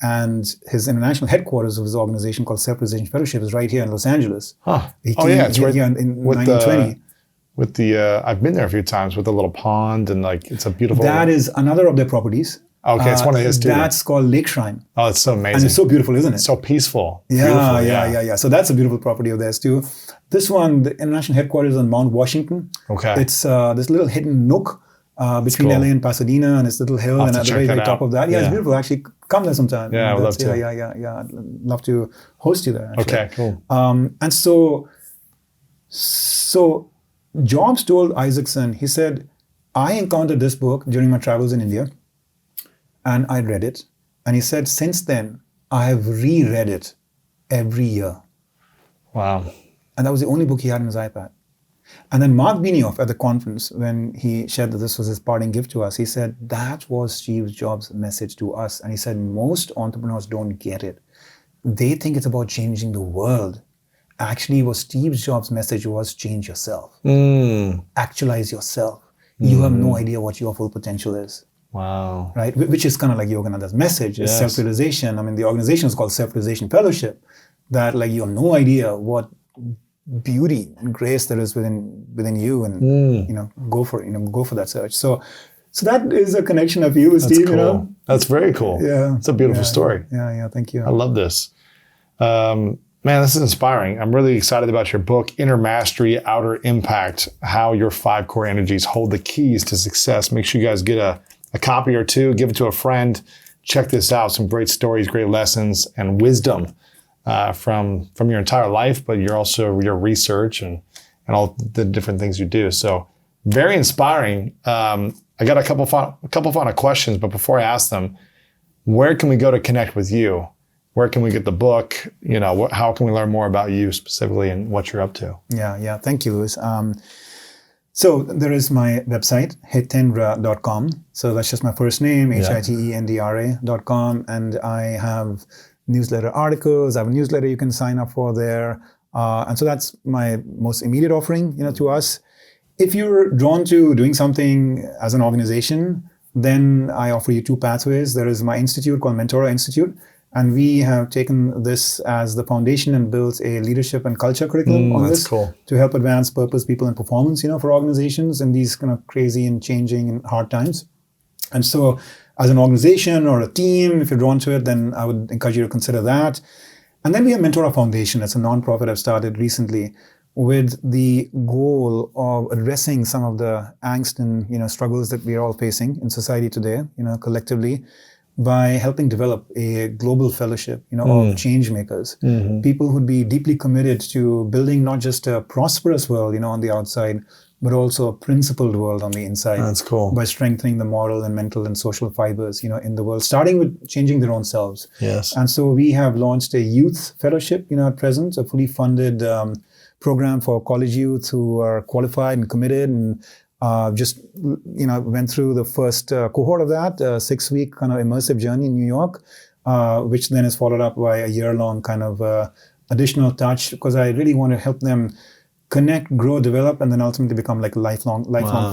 And his international headquarters of his organization called Self-Realization Fellowship is right here in Los Angeles. It's right here in 1920. With the, I've been there a few times with the little pond and like, it's a beautiful. That is another of their properties. Okay, it's one of his too. That's called Lake Shrine. Oh, it's so amazing. And it's so beautiful, isn't it? So peaceful. Yeah. So that's a beautiful property of theirs too. This one, the international headquarters on Mount Washington. Okay. It's this little hidden nook between LA and Pasadena, and this little hill, and at the very top of that. Yeah, it's beautiful. Actually, come there sometime. Yeah, I would love to. Yeah. I'd love to host you there. Actually. Okay, cool. And so Jobs told Isaacson, he said, I encountered this book during my travels in India, and I read it. And he said, since then, I have reread it every year. Wow. And that was the only book he had on his iPad. And then Mark Benioff at the conference, when he shared that this was his parting gift to us, he said, that was Steve Jobs' message to us. And he said, most entrepreneurs don't get it. They think it's about changing the world. Actually, what Steve Jobs' message was, change yourself. Actualize yourself. You have no idea what your full potential is. Wow. Right? Which is kind of like Yogananda's message, is self-realization. I mean, the organization is called Self-Realization Fellowship. That like you have no idea what beauty and grace there is within you, and go for that search. So that is a connection I feel with Steve. Cool. That's very cool. Yeah. It's a beautiful story. Yeah. Thank you. I love this. Man, this is inspiring. I'm really excited about your book, Inner Mastery, Outer Impact, How Your 5 Core Energies Hold the Keys to Success. Make sure you guys get a copy or two, give it to a friend. Check this out. Some great stories, great lessons, and wisdom from your entire life, but your research and all the different things you do. So very inspiring. I got a couple final questions, but before I ask them, where can we go to connect with you? Where can we get the book? How can we learn more about you specifically and what you're up to? Yeah. Thank you, Louis. So there is my website, hitendra.com. So that's just my first name, HITENDRA.com. And I have newsletter articles. I have a newsletter you can sign up for there. And so that's my most immediate offering, to us. If you're drawn to doing something as an organization, then I offer you 2 pathways. There is my institute called Mentora Institute. And we have taken this as the foundation and built a leadership and culture curriculum on this to help advance purpose, people, and performance, for organizations in these kind of crazy and changing and hard times. And so as an organization or a team, if you're drawn to it, then I would encourage you to consider that. And then we have Mentora Foundation. It's a nonprofit I've started recently with the goal of addressing some of the angst and, struggles that we're all facing in society today, collectively, by helping develop a global fellowship, of change makers, people who'd be deeply committed to building not just a prosperous world, on the outside, but also a principled world on the inside. That's cool. By strengthening the moral and mental and social fibers, in the world, starting with changing their own selves. Yes. And so we have launched a youth fellowship, at present, a fully funded program for college youth who are qualified and committed, and went through the first cohort of that, 6-week kind of immersive journey in New York, which then is followed up by a year-long kind of additional touch, because I really want to help them connect, grow, develop, and then ultimately become like lifelong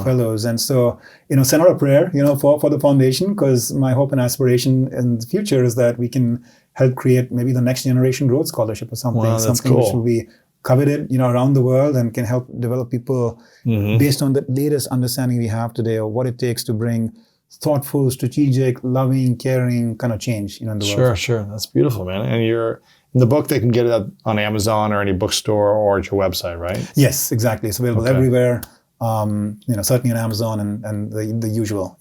fellows. And so, send out a prayer, for the foundation, because my hope and aspiration in the future is that we can help create maybe the next generation growth scholarship or something, which will be coveted, around the world, and can help develop people based on the latest understanding we have today of what it takes to bring thoughtful, strategic, loving, caring kind of change, in the world. Sure. That's beautiful, man. And you're in the book, they can get it on Amazon or any bookstore or at your website, right? Yes, exactly. It's available everywhere. Certainly on Amazon and the usual,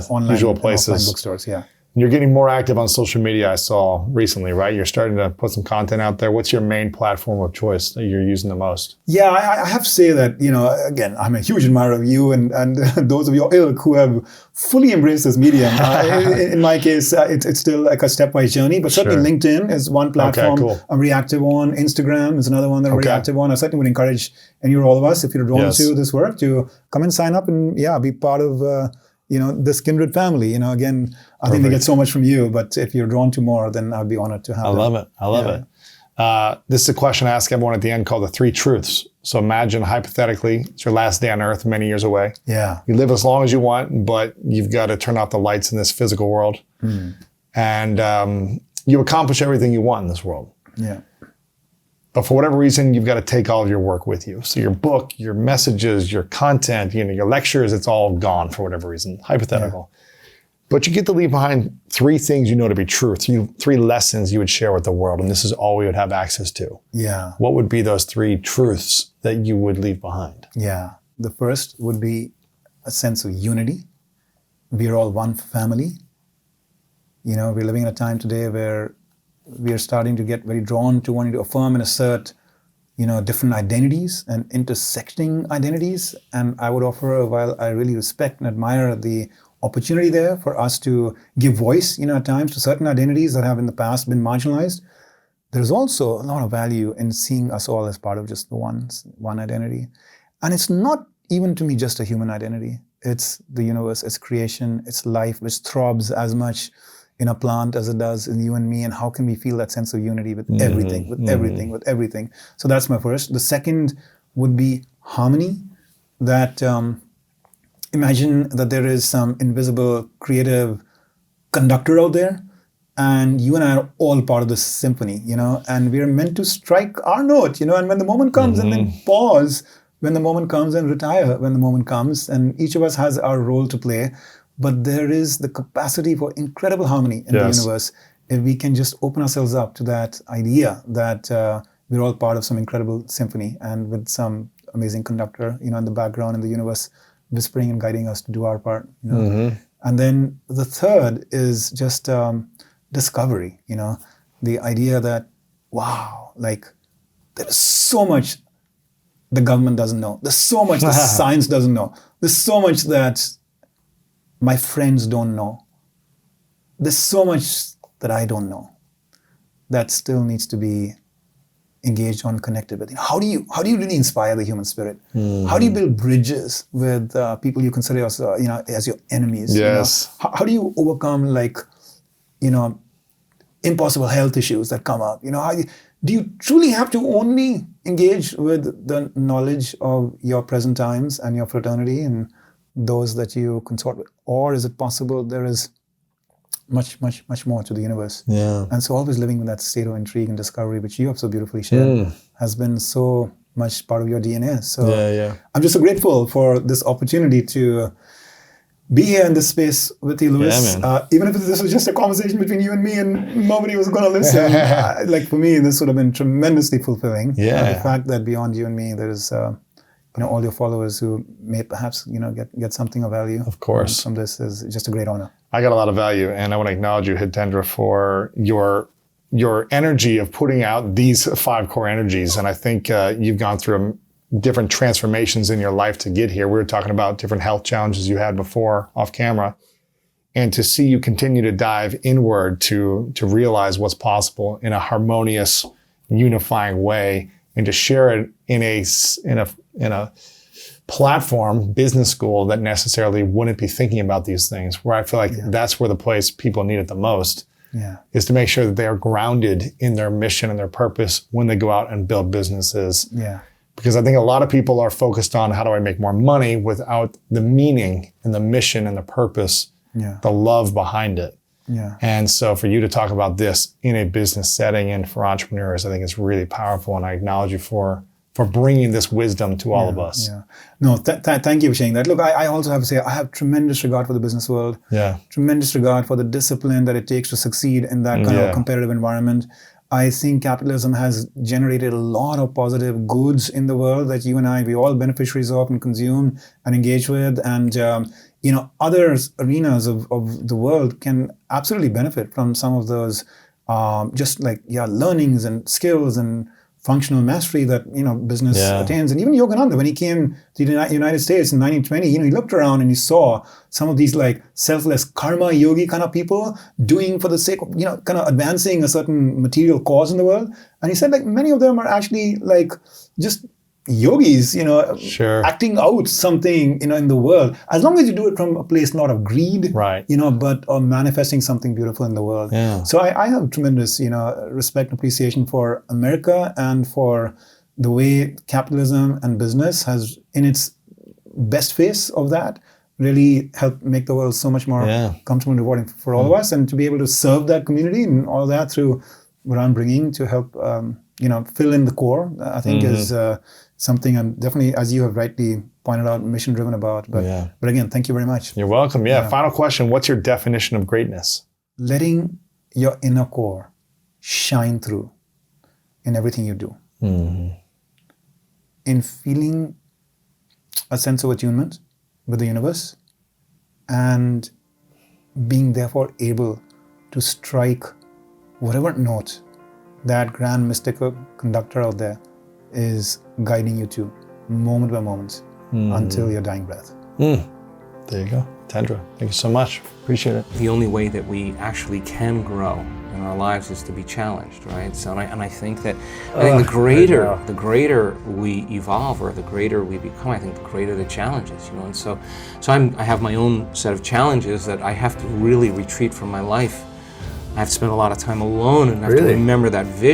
online, usual places, offline bookstores. Yeah. You're getting more active on social media, I saw recently, right? You're starting to put some content out there. What's your main platform of choice that you're using the most? Yeah, I have to say that, again, I'm a huge admirer of you and those of your ilk who have fully embraced this medium. In my case, it's still like a stepwise journey, but certainly LinkedIn is one platform I'm reactive on. Instagram is another one that I'm reactive on. I certainly would encourage any or all of us, if you're drawn to this work, to come and sign up and be part of this kindred family. Again, I think they get so much from you, but if you're drawn to more, then I'd be honored to have I love it. I love it. This is a question I ask everyone at the end called the 3 truths. So imagine hypothetically, it's your last day on earth many years away. Yeah. You live as long as you want, but you've got to turn off the lights in this physical world. And you accomplish everything you want in this world. Yeah. But for whatever reason, you've got to take all of your work with you. So your book, your messages, your content, your lectures, it's all gone for whatever reason, hypothetical. Yeah. But you get to leave behind 3 things you know to be true, 3 lessons you would share with the world, and this is all we would have access to. Yeah. What would be those 3 truths that you would leave behind? Yeah. The first would be a sense of unity. We're all one family. We're living in a time today where we are starting to get very drawn to wanting to affirm and assert, different identities and intersecting identities. And I would offer, while I really respect and admire the opportunity there for us to give voice, at times to certain identities that have in the past been marginalized, there's also a lot of value in seeing us all as part of just the one identity. And it's not even to me just a human identity. It's the universe, it's creation, it's life, which throbs as much in a plant as it does in you and me. And how can we feel that sense of unity with everything, with everything? So that's my first. The second would be harmony. That imagine that there is some invisible creative conductor out there, and you and I are all part of this symphony, and we're meant to strike our note, and when the moment comes and then pause, when the moment comes and retire, when the moment comes, and each of us has our role to play. But there is the capacity for incredible harmony in the universe if we can just open ourselves up to that idea that we're all part of some incredible symphony, and with some amazing conductor, in the background in the universe, whispering and guiding us to do our part. And then the third is just discovery. The idea that there is so much the government doesn't know. There's so much that science doesn't know. There's so much that my friends don't know. There's so much that I don't know that still needs to be engaged on, connected with. How do you really inspire the human spirit? How do you build bridges with people you consider as your enemies? Yes. How do you overcome impossible health issues that come up? Do you truly have to only engage with the knowledge of your present times and your fraternity and those that you consort with? Or is it possible there is much, much, much more to the universe? Yeah. And so always living with that state of intrigue and discovery, which you have so beautifully shared, has been so much part of your DNA. So I'm just so grateful for this opportunity to be here in this space with you, Louis. Even if this was just a conversation between you and me and nobody was going to listen, for me, this would have been tremendously fulfilling. The fact that beyond you and me, there is all your followers who may perhaps get something of value, of course, from this is just a great honor. I got a lot of value, and I want to acknowledge you, Hitendra, for your energy of putting out these 5 core energies. And I think you've gone through different transformations in your life to get here. We were talking about different health challenges you had before off camera, and to see you continue to dive inward to realize what's possible in a harmonious, unifying way, and to share it in a platform, business school, that necessarily wouldn't be thinking about these things, where I feel like that's where the place people need it the most, is to make sure that they are grounded in their mission and their purpose when they go out and build businesses. Because I think a lot of people are focused on how do I make more money without the meaning and the mission and the purpose, the love behind it. And so for you to talk about this in a business setting and for entrepreneurs, I think it's really powerful. And I acknowledge you for bringing this wisdom to all of us. No, thank you for sharing that. Look, I also have to say, I have tremendous regard for the business world. Tremendous regard for the discipline that it takes to succeed in that kind of competitive environment. I think capitalism has generated a lot of positive goods in the world that you and I, we all beneficiaries of and consume and engage with. And, other arenas of the world can absolutely benefit from some of those learnings and skills and functional mastery that business attains. And even Yogananda, when he came to the United States in 1920, he looked around and he saw some of these selfless karma yogi kind of people doing for the sake of kind of advancing a certain material cause in the world. And he said many of them are actually just yogis, Sure. acting out something, in the world. As long as you do it from a place not of greed, Right. but of manifesting something beautiful in the world. Yeah. So I have tremendous, respect and appreciation for America and for the way capitalism and business has, in its best face of that, really helped make the world so much more comfortable and rewarding for all of us, and to be able to serve that community and all that through what I'm bringing to help, fill in the core, I think is something I'm definitely, as you have rightly pointed out, mission-driven about. But again, thank you very much. You're welcome. Yeah. Final question. What's your definition of greatness? Letting your inner core shine through in everything you do. In feeling a sense of attunement with the universe, and being therefore able to strike whatever note that grand mystical conductor out there is guiding you to, moment by moment, until your dying breath. There you go. Hitendra, thank you so much. Appreciate it. The only way that we actually can grow in our lives is to be challenged, right? So, I think that the greater we evolve, or the greater we become, I think the greater the challenges, And so I have my own set of challenges that I have to really retreat from my life. I have to spend a lot of time alone, and I have to remember that vision.